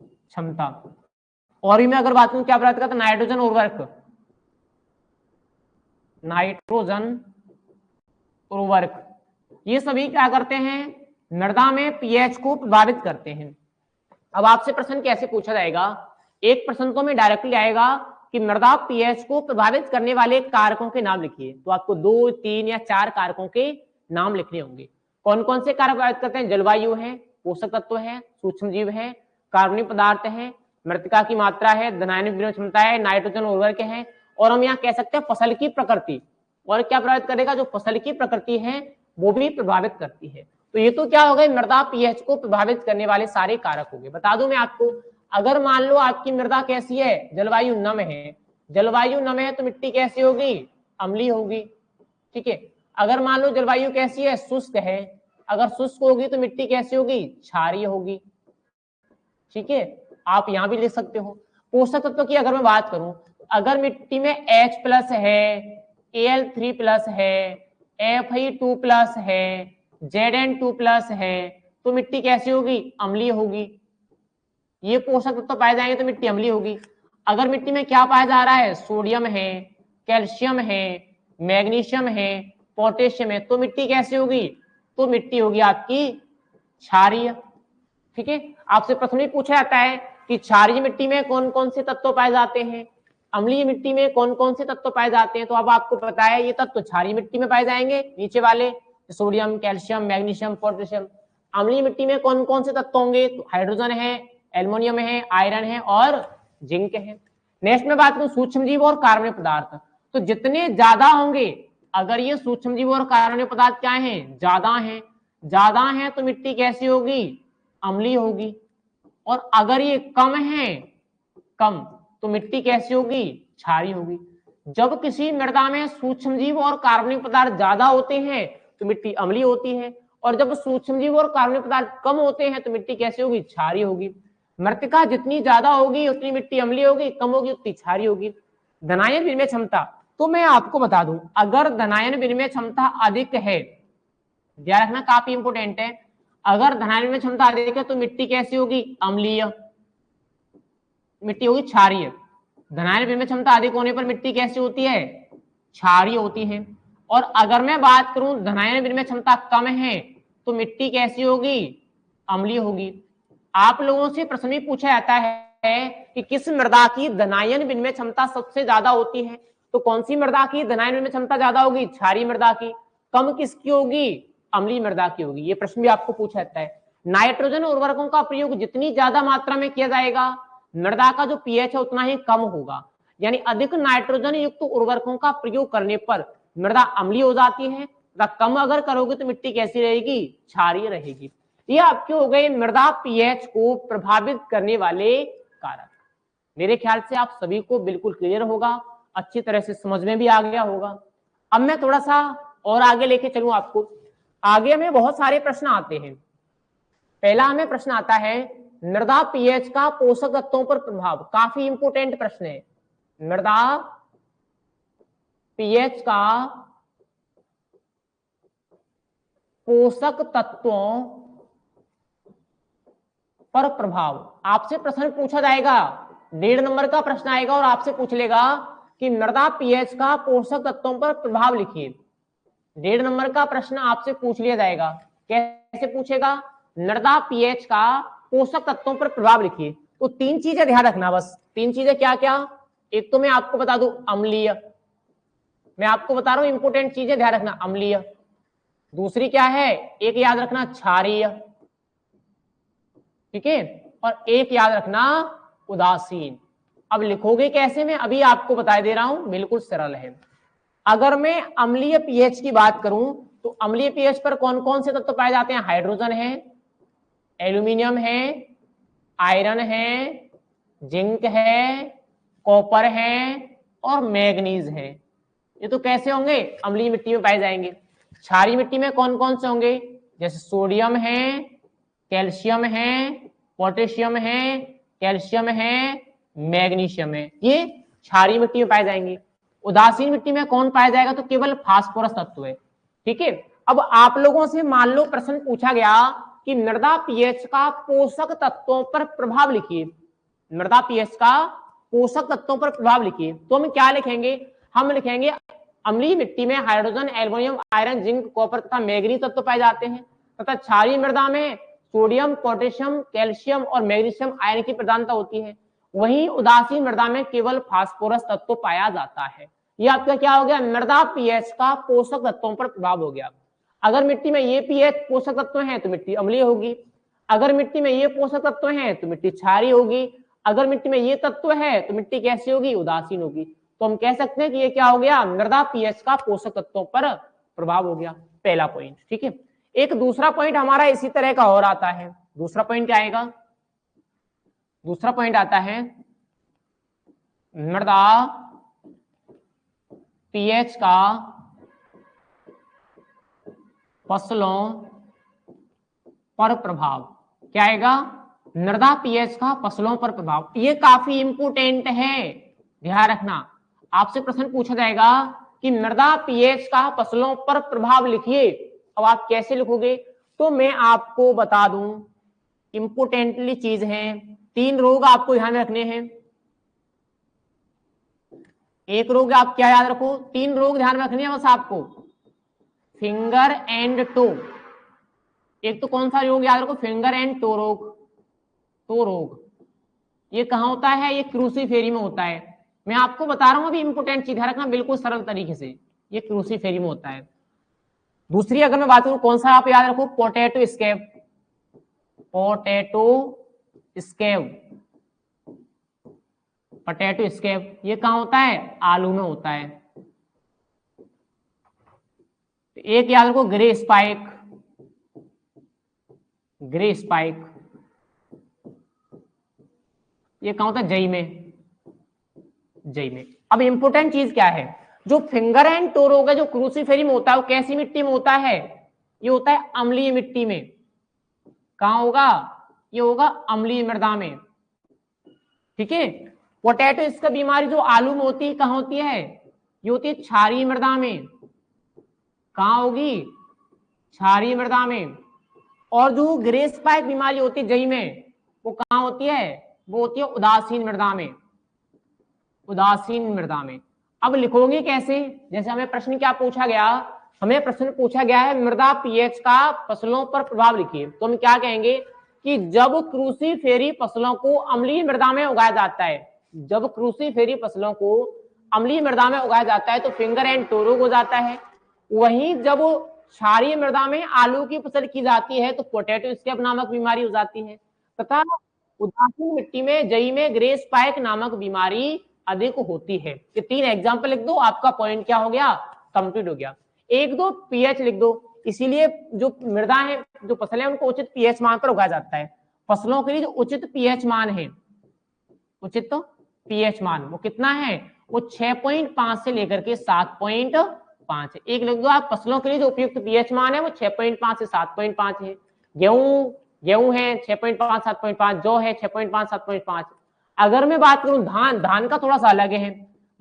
क्षमता। और भी मैं अगर बात करूं क्या प्रभावित करता है, नाइट्रोजन उर्वरक, नाइट्रोजन उर्वरक। ये सभी क्या करते हैं, मृदा में पीएच को प्रभावित करते हैं। अब आपसे प्रश्न कैसे पूछा जाएगा, एक प्रश्न तो में डायरेक्टली आएगा कि मृदा पीएच को प्रभावित करने वाले कारकों के नाम लिखिए। तो आपको 2, 3 या 4 कारकों के नाम लिखने होंगे। कौन कौन से कारक प्रभावित करते हैं, जलवायु है, पोषक तत्व है, सूक्ष्म जीव है, कार्बनिक पदार्थ है, मृतिका की मात्रा है, धनायन विनिमय क्षमता है, नाइट्रोजन उर्वरक है, और हम यहाँ कह सकते हैं फसल की प्रकृति। और क्या प्रभावित करेगा, जो फसल की प्रकृति है वो भी प्रभावित करती है। तो ये तो क्या हो गए, मृदा पीएच को प्रभावित करने वाले सारे कारक हो गए। बता दूं मैं आपको, अगर मान लो आपकी मृदा कैसी है, जलवायु नम है, जलवायु नम है तो मिट्टी कैसी होगी, अम्लीय होगी। ठीक है, अगर मान लो जलवायु कैसी है, शुष्क है, अगर शुष्क होगी तो मिट्टी कैसी होगी, क्षारीय होगी। ठीक है, आप यहां भी लिख सकते हो। पोषक तत्व की अगर मैं बात करूं, अगर मिट्टी में H+ है, Al3+ है, Fe2+ है, Zn2+ है तो मिट्टी कैसी होगी? अम्लीय होगी। ये पोषक तत्व तो पाए जाएंगे तो मिट्टी अम्लीय होगी। अगर मिट्टी में क्या पाया जा रहा है? सोडियम है, कैल्शियम है, मैग्नीशियम है, पोटेशियम है, तो मिट्टी कैसी होगी? तो मिट्टी होगी आपकी क्षारीय। ठीक है, आपसे प्रश्न भी पूछा जाता है कि क्षारीय मिट्टी में कौन कौन से तत्व पाए जाते हैं, अम्लीय मिट्टी में कौन कौन से तत्व पाए जाते हैं। तो अब आपको पता है ये तत्व क्षारीय मिट्टी में पाए जाएंगे, नीचे वाले सोडियम, कैल्शियम, मैग्नीशियम, पोटेशियम। अम्लीय मिट्टी में कौन कौन से तत्व होंगे? तो हाइड्रोजन है, एल्युमिनियम है, आयरन है और जिंक है। नेक्स्ट में बात करूं सूक्ष्म जीव और कार्बनिक पदार्थ, तो जितने ज्यादा होंगे, अगर ये सूक्ष्म जीव और कार्बनिक पदार्थ क्या है? ज्यादा है तो मिट्टी कैसी होगी? अम्लीय होगी। और अगर ये कम तो मिट्टी कैसी होगी? क्षारीय होगी। जब किसी मृदा में सूक्ष्म जीव और कार्बनिक पदार्थ ज्यादा होते हैं तो मिट्टी अम्लीय होती है, और जब सूक्ष्म जीव और कार्बनिक पदार्थ कम होते हैं तो मिट्टी कैसी होगी? क्षारीय होगी। मृतिका जितनी ज्यादा होगी उतनी मिट्टी अम्लीय होगी, कम होगी उतनी क्षारीय होगी। धनायन विनिमय क्षमता, तो मैं आपको बता दूं, अगर धनायन विनिमय क्षमता अधिक है, ध्यान रखना काफी इंपोर्टेंट है, अगर धनायन विनिमय क्षमता अधिक है तो मिट्टी कैसी होगी? अम्लीय, मिट्टी होगी क्षारीय। धनायन विनिमय क्षमता अधिक होने पर मिट्टी कैसी होती है? क्षारीय होती है। और अगर मैं बात करूं धनायन विनिमय क्षमता कम है तो मिट्टी कैसी होगी? अम्लीय होगी। आप लोगों से प्रश्न भी पूछा जाता है कि किस मृदा की धनायन विनिमय क्षमता सबसे ज्यादा होती है, तो कौन सी मृदा की धनायन विनिमय क्षमता ज्यादा होगी? क्षारीय मृदा की। कम किसकी होगी? अम्लीय मृदा की होगी। ये प्रश्न भी आपको पूछा जाता है। नाइट्रोजन उर्वरकों का प्रयोग जितनी ज्यादा मात्रा में किया जाएगा, मृदा का जो पीएच है उतना ही कम होगा। यानी अधिक नाइट्रोजन युक्त उर्वरकों का प्रयोग करने पर मृदा अम्लीय हो जाती है, तथा कम अगर करोगे तो मिट्टी कैसी रहेगी? क्षारीय रहेगी। ये आपके हो गए मृदा पीएच को प्रभावित करने वाले कारक। मेरे ख्याल से आप सभी को बिल्कुल क्लियर होगा, अच्छी तरह से समझ में भी आ गया होगा। अब मैं थोड़ा सा और आगे लेके चलूं आपको। आगे हमें बहुत सारे प्रश्न आते हैं। पहला हमें प्रश्न आता है मृदा पीएच का पोषक तत्वों पर प्रभाव। काफी इंपोर्टेंट प्रश्न है। मृदा पीएच का पोषक तत्वों पर प्रभाव। आपसे प्रश्न पूछा जाएगा, 1.5 नंबर का प्रश्न आएगा और आपसे पूछ लेगा कि मृदा पीएच का पोषक तत्वों पर प्रभाव लिखिए। 1.5 नंबर का प्रश्न आपसे पूछ लिया जाएगा। कैसे पूछेगा? मृदा पीएच का पोषक तत्वों पर प्रभाव लिखिए। तो 3 चीजें ध्यान रखना, बस 3 चीजें। क्या क्या? एक तो मैं आपको बता दूं अम्लीय, मैं आपको बता रहा हूं इंपोर्टेंट चीजें ध्यान रखना, अम्लीय। दूसरी क्या है? एक याद रखना क्षारीय, ठीक है, और एक याद रखना उदासीन। अब लिखोगे कैसे? मैं अभी आपको बता दे रहा हूं, बिल्कुल सरल है। अगर मैं अम्लीय पीएच की बात करूं तो अम्लीय पीएच पर कौन कौन से तत्व पाए जाते हैं? हाइड्रोजन है, एल्यूमिनियम है, आयरन है, जिंक है, कॉपर है और मैग्नीज है। ये तो कैसे होंगे? अम्लीय मिट्टी में पाए जाएंगे। क्षारीय मिट्टी में कौन कौन से होंगे? जैसे सोडियम है, कैल्शियम है, पोटेशियम है, कैल्शियम है, मैग्नीशियम है, ये क्षारीय मिट्टी में पाए जाएंगे। उदासीन मिट्टी में कौन पाया जाएगा? तो केवल फास्फोरस तत्व है, ठीक है। अब आप लोगों से मान लो प्रश्न पूछा गया कि मृदा पीएच का पोषक तत्वों पर प्रभाव लिखिए, मृदा पीएच का पोषक तत्वों पर प्रभाव लिखिए, तो हम क्या लिखेंगे? हम लिखेंगे अम्लीय मिट्टी में hydrogen, aluminium, iron, zinc, copper तथा मैग्नीज तत्व पाए जाते हैं, तथा क्षारीय मृदा में सोडियम, पोटेशियम, कैल्शियम और मैग्नीशियम आयन की प्रधानता होती है। वहीं उदासीन मृदा में केवल फास्फोरस तत्व पाया जाता है। ये आपका क्या हो गया? मृदा पीएच का पोषक तत्वों पर प्रभाव हो गया। अगर मिट्टी में ये पीएच पोषक तत्व हैं तो मिट्टी अम्लीय होगी, अगर मिट्टी में ये पोषक तत्व हैं तो मिट्टी क्षारीय होगी, अगर मिट्टी में ये तत्व है तो मिट्टी कैसी होगी? उदासीन होगी। तो हम कह सकते हैं कि ये क्या हो गया? मृदा पीएच का पोषक तत्वों पर प्रभाव हो गया, पहला पॉइंट, ठीक है। एक दूसरा पॉइंट हमारा इसी तरह का और आता है। दूसरा पॉइंट क्या आएगा? दूसरा पॉइंट आता है मृदा पीएच का फसलों पर प्रभाव। क्या आएगा? मृदा पीएच का फसलों पर प्रभाव। ये काफी इंपोर्टेंट है, ध्यान रखना। आपसे प्रश्न पूछा जाएगा कि मृदा पीएच का फसलों पर प्रभाव लिखिए, अब आप कैसे लिखोगे, तो मैं आपको बता दूं, इंपोर्टेंटली चीज है, 3 रोग आपको ध्यान में रखने हैं। एक रोग आप क्या याद रखो, 3 रोग ध्यान में रखने हैं बस आपको, फिंगर एंड टो। एक तो कौन सा रोग याद रखो, फिंगर एंड टो रोग। टो रोग ये कहां होता है, ये क्रूसीफेरी में होता है। मैं आपको बता रहा हूं अभी इंपोर्टेंट चीज है, रखना बिल्कुल सरल तरीके से, ये क्रूसीफेरी में होता है। दूसरी अगर मैं बात करूं, कौन सा आप याद रखो, potato scab. Potato scab, potato scab ये कहां होता है, आलू में होता है। एक याद रखो, ग्रे स्पाइक। ग्रे स्पाइक ये कहां होता है, जई में। जई में। अब इंपोर्टेंट चीज क्या है, जो फिंगर एंड टो रोग है, जो क्रूसीफेरी में होता है, वो कैसी मिट्टी में होता है, ये होता है अम्लीय मिट्टी में। कहां होगा, ये होगा अम्लीय मृदा में। ठीक है। पोटैटो इसका बीमारी जो आलू में होती है, कहां होती है, ये होती है क्षारीय मृदा में। कहां होगी, क्षारीय मृदा में। और जो ग्रे स्पाइक बीमारी होती है जई में, वो कहां होती है, वो होती है उदासीन मृदा में। उदासीन मृदा में। अब लिखोगे कैसे, जैसे हमें प्रश्न क्या पूछा गया, हमें प्रश्न पूछा गया है मृदा पीएच का फसलों पर प्रभाव लिखिए, तो हम क्या कहेंगे कि जब क्रूसीफेरी फसलों को अम्लीय मृदा में उगाया जाता है, जब क्रूसीफेरी फसलों को अम्लीय मृदा में उगाया जाता है तो फिंगर एंड टो रोग हो जाता है। वहीं जब क्षारीय मृदा में आलू की फसल की जाती है तो पोटैटो स्कैब नामक बीमारी हो जाती है, तथा उदासीन मिट्टी में जई में ग्रे स्पाइक नामक बीमारी अधिक होती है। ये 3 एग्जाम्पल लिख दो, आपका पॉइंट क्या हो गया, कंप्लीट हो गया। 1-2 पीएच लिख दो, इसीलिए जो मृदा है, जो फसल है, उनको उचित पीएच मान पर उगाया जाता है। फसलों के लिए जो उचित पीएच मान है, उचित तो पीएच मान वो कितना है, वो 6.5 से लेकर के 7.5 है। एक लिख दो आप, फसलों के लिए जो उपयुक्त पीएच मान है वो 6.5 से 7.5 है। गेहूं है 6.5 7.5, जौ है 6.5 7.5। अगर मैं बात करूं धान का थोड़ा सा अलग है।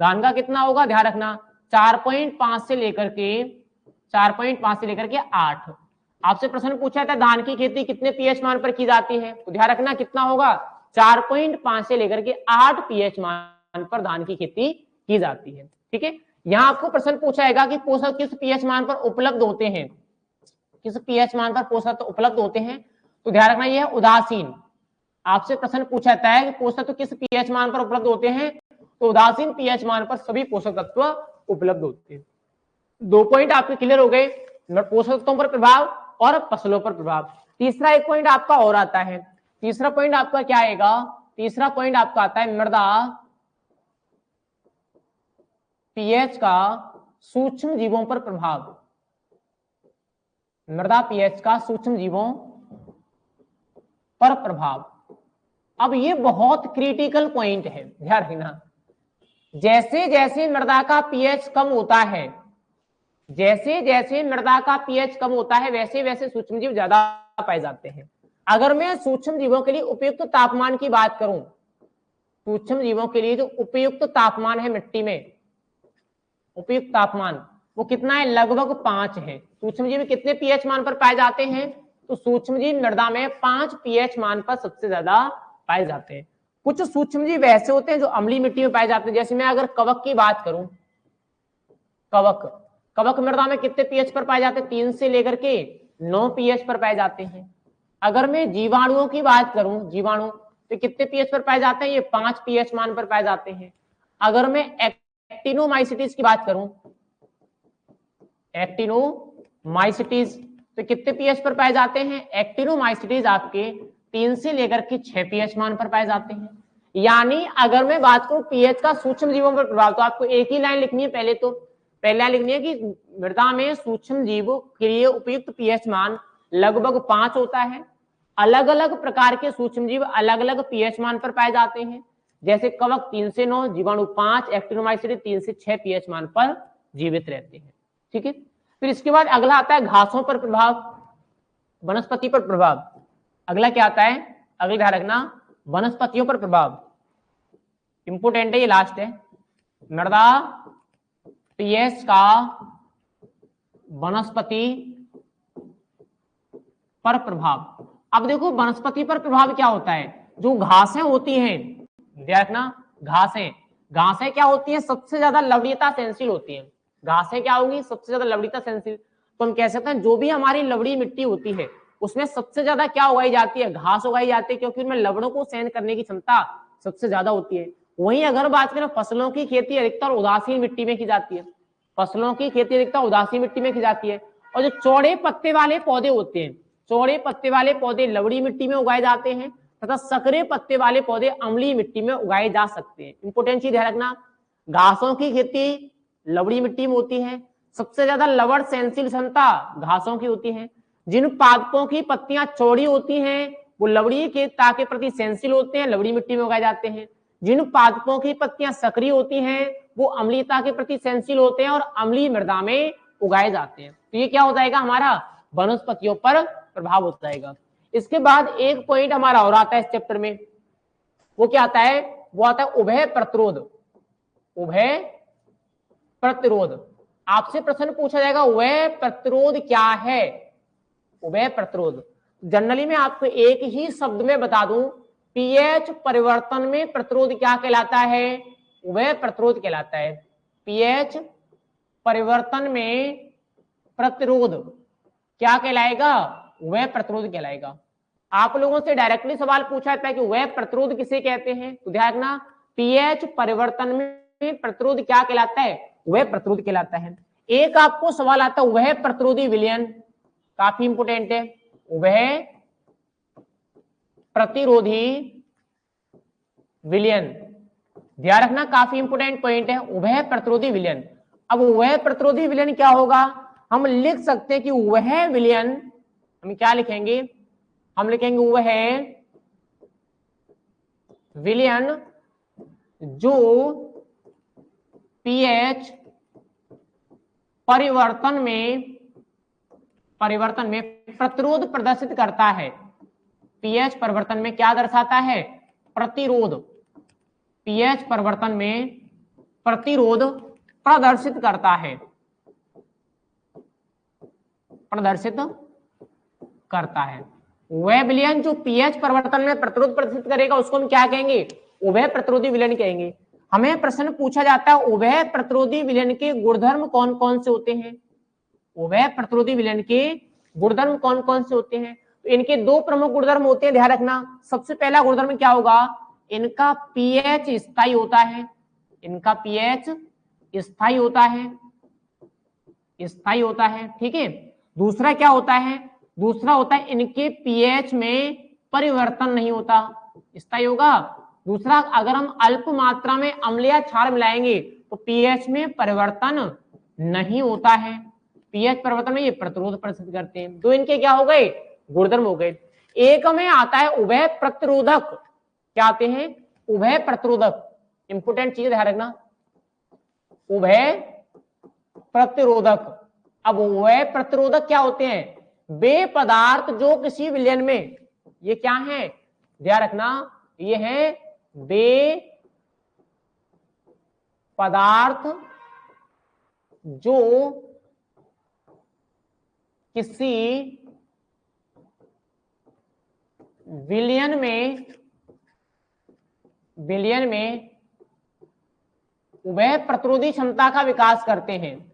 धान का कितना होगा, ध्यान रखना, 4.5 से लेकर के 8। आपसे प्रश्न पूछा था धान की खेती कितने पीएच मान पर की जाती है, तो ध्यान रखना कितना होगा, 4.5 से लेकर के 8 पीएच मान पर धान की खेती की जाती है। ठीक है। यहां आपको प्रश्न पूछाएगा कि पोषक किस पीएच मान पर उपलब्ध होते हैं, किस पीएच मान पर पोषक उपलब्ध होते हैं, तो ध्यान रखना यह है उदासीन। आपसे प्रश्न पूछा जाता है कि पोषक तत्व किस पीएच मान पर उपलब्ध होते हैं, तो उदासीन पीएच मान पर सभी पोषक तत्व उपलब्ध होते हैं। 2 पॉइंट आपके क्लियर हो गए, पोषक तत्वों पर प्रभाव और फसलों पर प्रभाव। तीसरा एक पॉइंट आपका और आता है, तीसरा पॉइंट आपका क्या आएगा, तीसरा पॉइंट आपका आता है मृदा पीएच का सूक्ष्म जीवों पर प्रभाव। मृदा पीएच का सूक्ष्म जीवों पर प्रभाव। अब ये बहुत क्रिटिकल पॉइंट है, ध्यान रखना। जैसे जैसे मृदा का पीएच कम होता है, जैसे जैसे मृदा का पीएच कम होता है, वैसे वैसे सूक्ष्म जीव ज्यादा पाए जाते हैं। अगर मैं सूक्ष्म जीवों के लिए उपयुक्त तापमान की बात करूं, सूक्ष्म जीवों के लिए जो उपयुक्त तापमान है मिट्टी में, उपयुक्त तापमान वो कितना है, लगभग 5 है। सूक्ष्म जीव कितने पीएच मान पर पाए जाते हैं, तो सूक्ष्म जीव मृदा में 5 पीएच मान पर सबसे ज्यादा पाए जाते हैं। कुछ सूक्ष्म जीव ऐसे होते हैं जो अम्लीय मिट्टी में पाए जाते हैं, जैसे मैं अगर कवक की बात करूं, कवक मृदा में कितने पीएच पर पाए जाते हैं, 3 से लेकर के 9 पीएच पर पाए जाते हैं। अगर मैं जीवाणुओं की बात करूं, जीवाणु तो कितने पीएच पर पाए जाते हैं, ये 5 पीएच मान पर पाए जाते हैं। अगर मैं एक्टिनोमाइसिटीज की बात करूं, एक्टिनोमाइसिटीज तो कितने पीएच पर पाए जाते हैं, एक्टिनोमाइसिटीज आपके 3 से लेकर के 6 पीएच मान पर पाए जाते हैं। यानी अगर मैं बात करूं पीएच का सूक्ष्म जीवों पर प्रभाव, तो आपको एक ही लाइन लिखनी है, पहले लिखनी है कि मृदा में सूक्ष्म जीवों के लिए उपयुक्त पीएच मान लगभग 5 होता है। अलग अलग प्रकार के सूक्ष्म जीव अलग अलग पीएच मान पर पाए जाते हैं, जैसे कवक 3 से 9, जीवाणु 5, एक्टिनोमाइसिटी 3 से 6 पीएच मान पर जीवित रहते हैं। ठीक है। फिर इसके बाद अगला आता है घासों पर प्रभाव, वनस्पति पर प्रभाव। अगला क्या आता है, अगला ध्यान रखना, वनस्पतियों पर प्रभाव। इंपोर्टेंट है, ये लास्ट है। मृदा पीएच का वनस्पति पर प्रभाव। अब देखो वनस्पति पर प्रभाव क्या होता है, जो घासें होती हैं, ध्यान रखना, घासें क्या होती हैं, सबसे ज्यादा लवणीयता सेंसिटिव होती हैं। घासें क्या होंगी, सबसे ज्यादा लवणीयता सेंसिटिव। तो हम कह सकते हैं जो भी हमारी लवणी मिट्टी होती है उसमें सबसे ज्यादा क्या उगाई जाती है, घास उगाई जाती है, क्योंकि उनमें लवणों को सहन करने की क्षमता सबसे ज्यादा होती है। वहीं अगर बात करें फसलों की खेती अधिकतर उदासीन मिट्टी में की जाती है, फसलों की खेती अधिकतर उदासीन मिट्टी में की जाती है। और जो चौड़े पत्ते वाले पौधे होते हैं, चौड़े पत्ते वाले पौधे लवणी मिट्टी में उगाए जाते हैं तथा सकरे पत्ते वाले पौधे अम्लीय मिट्टी में उगाए जा सकते हैं। इंपोर्टेंट चीज ध्यान रखना, घासों की खेती लवणी मिट्टी में होती है, सबसे ज्यादा लवण सेंसिल क्षमता घासों की होती है। जिन पादपों की पत्तियां चौड़ी होती हैं वो लवणी के ता के प्रति सेंसिल होते हैं, लवणी मिट्टी में उगाए जाते हैं। जिन पादपों की पत्तियां सक्रिय होती हैं वो अम्लीयता के प्रति सेंसिल होते हैं और अम्लीय मृदा में उगाए जाते हैं। तो ये क्या हो जाएगा, हमारा वनस्पतियों पर प्रभाव हो जाएगा। इसके बाद एक पॉइंट हमारा और आता है इस चैप्टर में, वो क्या आता है, वो आता है उभय प्रतिरोध। उभय प्रतिरोध, आपसे प्रश्न पूछा जाएगा उभय प्रतिरोध क्या है। उभय प्रतिरोध जनरली मैं आपको एक ही शब्द में बता दूं, पीएच परिवर्तन में प्रतिरोध क्या कहलाता है, उभय प्रतिरोध कहलाता है। पीएच परिवर्तन में प्रतिरोध क्या कहलाएगा, उभय प्रतिरोध कहलाएगा। आप लोगों से डायरेक्टली सवाल पूछा जाता है कि उभय प्रतिरोध किसे कहते हैं, तो ध्यान रखना पीएच परिवर्तन में प्रतिरोध क्या कहलाता है, उभय प्रतिरोध कहलाता है। एक आपको सवाल आता है उभय प्रतिरोधी विलयन, काफी इंपोर्टेंट है, उभय प्रतिरोधी विलयन, ध्यान रखना काफी इंपोर्टेंट पॉइंट है, उभय प्रतिरोधी विलयन। अब उभय प्रतिरोधी विलयन क्या होगा, हम लिख सकते हैं कि वह विलयन, हम क्या लिखेंगे, हम लिखेंगे वह विलयन जो पीएच परिवर्तन में प्रतिरोध प्रदर्शित करता है। पीएच परिवर्तन में क्या दर्शाता है, प्रतिरोध, पीएच परिवर्तन में प्रतिरोध प्रदर्शित करता है, प्रदर्शित करता है। वह विलयन जो पीएच परिवर्तन में प्रतिरोध प्रदर्शित करेगा उसको हम क्या कहेंगे, उभय प्रतिरोधी विलयन कहेंगे। हमें प्रश्न पूछा जाता है उभय प्रतिरोधी विलयन के गुणधर्म कौन कौन से होते हैं, उभय प्रतिरोधी विलयन के गुणधर्म कौन कौन से होते हैं। तो इनके दो प्रमुख गुणधर्म होते हैं, ध्यान रखना। सबसे पहला गुणधर्म क्या होगा, इनका पीएच स्थायी होता है, इनका पीएच स्थायी होता है, स्थायी होता है, ठीक है। दूसरा क्या होता है, दूसरा होता है इनके पीएच में परिवर्तन नहीं होता, स्थायी होगा। दूसरा, अगर हम अल्प मात्रा में अम्ल या क्षार मिलाएंगे तो पीएच में परिवर्तन नहीं होता है, पीएच परिवर्तन में ये प्रतिरोध प्रदर्शित करते हैं। दो इनके क्या हो गए, गुणधर्म हो गए। एक में आता है उभय प्रतिरोधक, क्या आते हैं, उभय प्रतिरोधक, इंपोर्टेंट चीज ध्यान रखना, उभय प्रतिरोधक। अब उभय प्रतिरोधक क्या होते हैं, वे पदार्थ जो किसी विलयन में, ये क्या है, ध्यान रखना, ये है वे पदार्थ जो किसी विलयन में उभय प्रतिरोधी क्षमता का विकास करते हैं,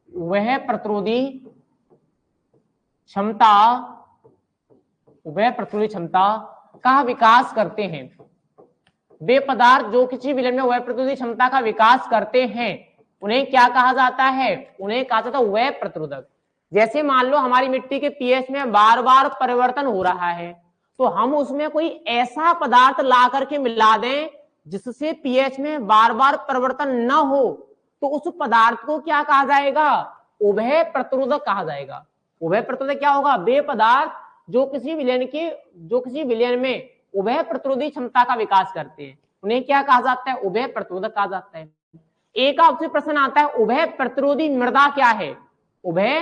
वह प्रतिरोधी क्षमता, उभय प्रतिरोधी क्षमता का विकास करते हैं। वे पदार्थ जो किसी विलयन में उभय प्रतिरोधी क्षमता का विकास करते हैं उन्हें क्या कहा जाता है, उन्हें कहा जाता है उभय प्रतिरोधक। जैसे मान लो हमारी मिट्टी के पीएच में बार बार परिवर्तन हो रहा है, तो हम उसमें कोई ऐसा पदार्थ ला करके मिला दें जिससे पीएच में बार बार परिवर्तन न हो, तो उस पदार्थ को क्या कहा जाएगा, उभय प्रतिरोधक कहा जाएगा। उभय प्रतिरोधक क्या होगा, वे पदार्थ जो किसी विलयन में उभय प्रतिरोधी क्षमता का विकास करते हैं उन्हें क्या कहा जाता है, उभय प्रतिरोधक कहा जाता है। एक आपसे प्रश्न आता है उभय प्रतिरोधी मृदा क्या है, उभय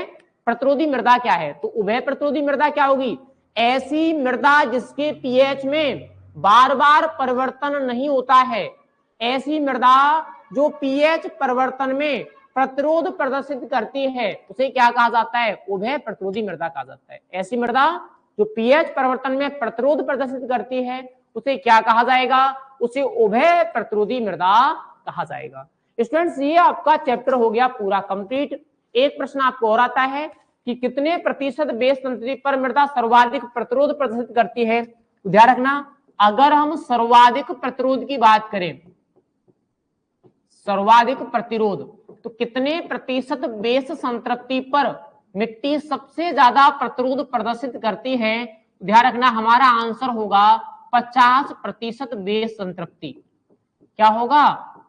प्रतिरोधी मृदा क्या है। तो उभय प्रतिरोधी मृदा क्या होगी, ऐसी मृदा जिसके पीएच में बार बार परिवर्तन नहीं होता है, ऐसी मृदा जो पीएच परिवर्तन में प्रतिरोध प्रदर्शित करती है उसे क्या कहा जाता है? उभय प्रतिरोधी मृदा कहा जाता है। ऐसी मृदा जो पीएच परिवर्तन में प्रतिरोध प्रदर्शित करती है उसे क्या कहा जाएगा? उसे उभय प्रतिरोधी मृदा कहा जाएगा। स्टूडेंट्स, ये आपका चैप्टर हो गया पूरा कंप्लीट। एक प्रश्न आपको और आता है कि कितने प्रतिशत बेस तंत्री पर मृदा सर्वाधिक प्रतिरोध प्रदर्शित करती है? ध्यान रखना, अगर हम सर्वाधिक प्रतिरोध की बात करें, सर्वाधिक प्रतिरोध, तो कितने प्रतिशत बेस संतृप्ति पर मिट्टी सबसे ज्यादा प्रतिरोध प्रदर्शित करती है? ध्यान रखना, हमारा आंसर होगा 50% बेस संतृप्ति। क्या होगा?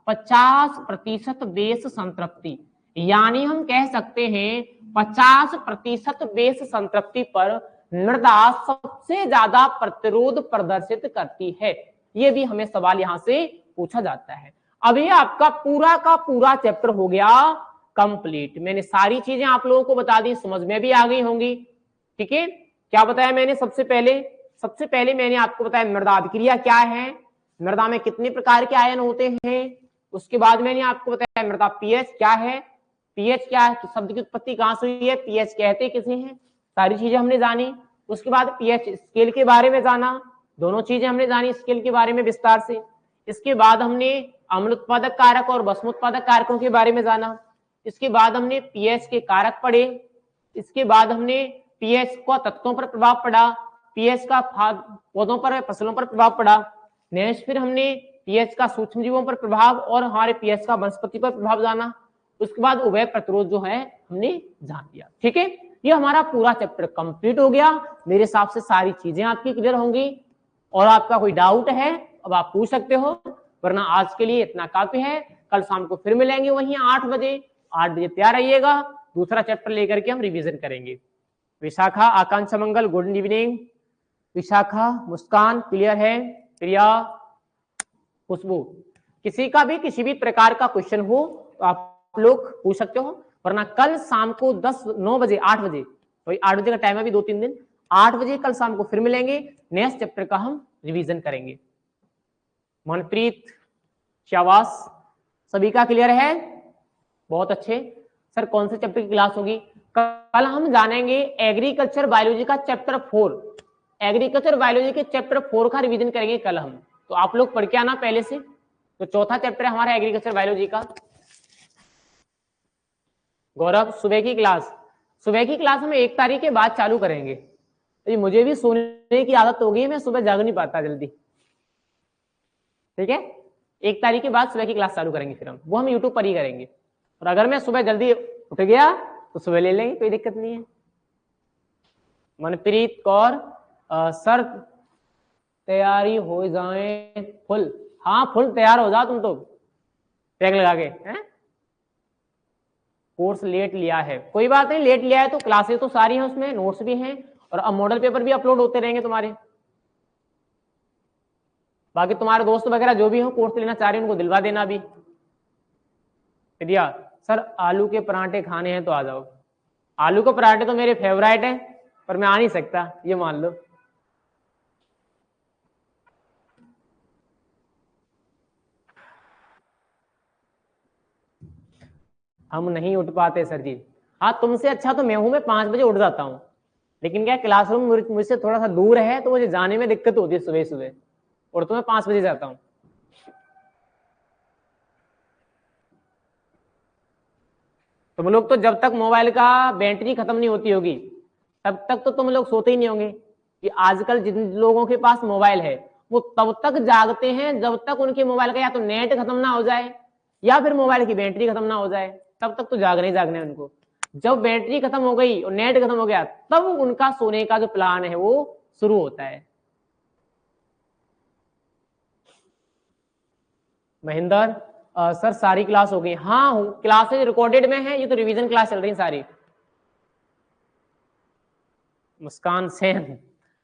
50% बेस संतृप्ति। यानी हम कह सकते हैं 50% बेस संतृप्ति पर मृदा सबसे ज्यादा प्रतिरोध प्रदर्शित करती है। ये भी हमें सवाल यहां से पूछा जाता है। अब ये आपका पूरा का पूरा चैप्टर हो गया कंप्लीट। मैंने सारी चीजें आप लोगों को बता दी, समझ में भी आ गई होंगी। ठीक है, क्या बताया मैंने? सबसे पहले मैंने आपको बताया मृदा अभिक्रिया क्या है, मृदा में कितने प्रकार के आयन होते हैं। उसके बाद मैंने आपको बताया मृदा पीएच क्या है, पीएच क्या है, तो शब्द की उत्पत्ति कहां से हुई है, पीएच कहते किसे हैं, सारी चीजें हमने जानी। उसके बाद पीएच स्केल के बारे में जाना, दोनों चीजें हमने जानी स्केल के बारे में विस्तार से। इसके बाद हमने अम्ल उत्पादक कारक और भस्म उत्पादक कारकों के बारे में जाना। इसके बाद हमने पीएच के कारक पढ़े। इसके बाद हमने पीएच का तत्वों पर प्रभाव पड़ा, पीएच का पौधों पर फसलों पर प्रभाव पड़ा। नेक्स्ट फिर हमने पीएच का सूक्ष्म जीवों पर प्रभाव और हमारे पीएच का वनस्पति पर प्रभाव जाना। उसके बाद उभय प्रतिरोध जो है हमने जान लिया। ठीक है, ये हमारा पूरा चैप्टर कंप्लीट हो गया। मेरे हिसाब से सारी चीजें आपकी क्लियर होंगी। और आपका कोई डाउट है अब आप पूछ सकते हो, वरना आज के लिए इतना काफी है। कल शाम को फिर मिलेंगे वहीं 8 बजे। 8 बजे तैयार रहिएगा, दूसरा चैप्टर लेकर के हम रिवीजन करेंगे। विशाखा, आकांक्षा मंगल, गुड इवनिंग। विशाखा, मुस्कान क्लियर है, प्रिया, खुशबू, किसी का भी किसी भी प्रकार का क्वेश्चन हो तो आप लोग पूछ सकते हो, वरना कल शाम को 9 बजे 8 बजे, वही 8 बजे का टाइम है अभी 2-3 दिन, 8 बजे कल शाम को फिर मिलेंगे। नेक्स्ट चैप्टर का हम रिवीजन करेंगे। मनप्रीत, शाबाश, सभी का क्लियर है, बहुत अच्छे। सर कौन से चैप्टर की क्लास होगी? कल हम जानेंगे एग्रीकल्चर बायोलॉजी का चैप्टर 4। एग्रीकल्चर बायोलॉजी के चैप्टर 4 का रिवीजन करेंगे कल हम। तो आप लोग पढ़ के आना पहले से। तो चौथा चैप्टर है हमारा एग्रीकल्चर बायोलॉजी का। गौरव, सुबह की क्लास हम 1 तारीख के बाद चालू करेंगे। तो मुझे भी सोने की आदत हो गई, मैं सुबह जाग नहीं पाता जल्दी। ठीक है, 1 तारीख के बाद सुबह की क्लास चालू करेंगे, फिर वो हम यूट्यूब पर ही करेंगे। और अगर मैं सुबह जल्दी उठ गया तो सुबह ले लेंगे, कोई दिक्कत नहीं है। मनप्रीत कौर, सर तैयारी हो जाए फुल? हाँ, फुल तैयार हो जाओ तुम तो, टैग लगा के। हैं, कोर्स लेट लिया है, कोई बात नहीं, लेट लिया है तो क्लासेस तो सारी हैं, उसमें नोट्स भी हैं और अब मॉडल पेपर भी अपलोड होते रहेंगे तुम्हारे। बाकी तुम्हारे दोस्त वगैरह जो भी हो कोर्स लेना चाह रहे हैं उनको दिलवा देना भी। दिया, सर आलू के पराठे खाने हैं तो आ जाओ। आलू के पराठे तो मेरे फेवरेट है, पर मैं आ नहीं सकता, ये मान लो। हम नहीं उठ पाते सर जी। हाँ, तुमसे अच्छा तो मैं हूं, मैं 5 बजे उठ जाता हूँ, लेकिन क्या क्लासरूम मुझसे थोड़ा सा दूर है तो मुझे जाने में दिक्कत होती है सुबह सुबह, और तो मैं 5 बजे जाता हूँ। तुम लोग तो जब तक मोबाइल का बैटरी खत्म नहीं होती होगी तब तक तो तुम लोग सोते ही नहीं होंगे। कि आजकल जिन लोगों के पास मोबाइल है वो तब तक जागते हैं जब तक उनके मोबाइल का या तो नेट खत्म ना हो जाए या फिर मोबाइल की बैटरी खत्म ना हो जाए, तब तक तो जागने उनको। जब बैटरी खत्म हो गई और नेट खत्म हो गया तब उनका सोने का जो प्लान है वो शुरू होता है। महेंद्र, सर सारी क्लास हो गई? हाँ, क्लासेज रिकॉर्डेड में है, ये तो रिवीजन क्लास चल रही है सारी। मुस्कान सेन,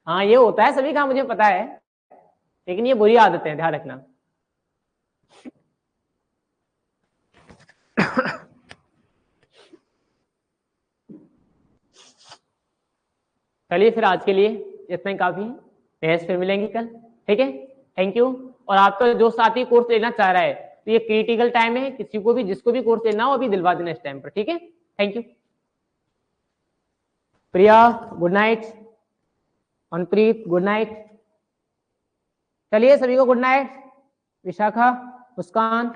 हाँ ये होता है सभी का, मुझे पता है, लेकिन ये बुरी आदत है, ध्यान रखना। चलिए फिर आज के लिए इतना ही काफी है, नेक्स्ट फिर मिलेंगे कल। ठीक है, थैंक यू। और आपका जो साथी कोर्स लेना चाह रहा है तो ये क्रिटिकल टाइम है, किसी को भी जिसको भी कोर्स लेना हो अभी दिलवा देना इस टाइम पर, ठीक है। Thank you. Priya good night, Manpreet good night, चलिए सभी को गुड नाइट। विशाखा, मुस्कान,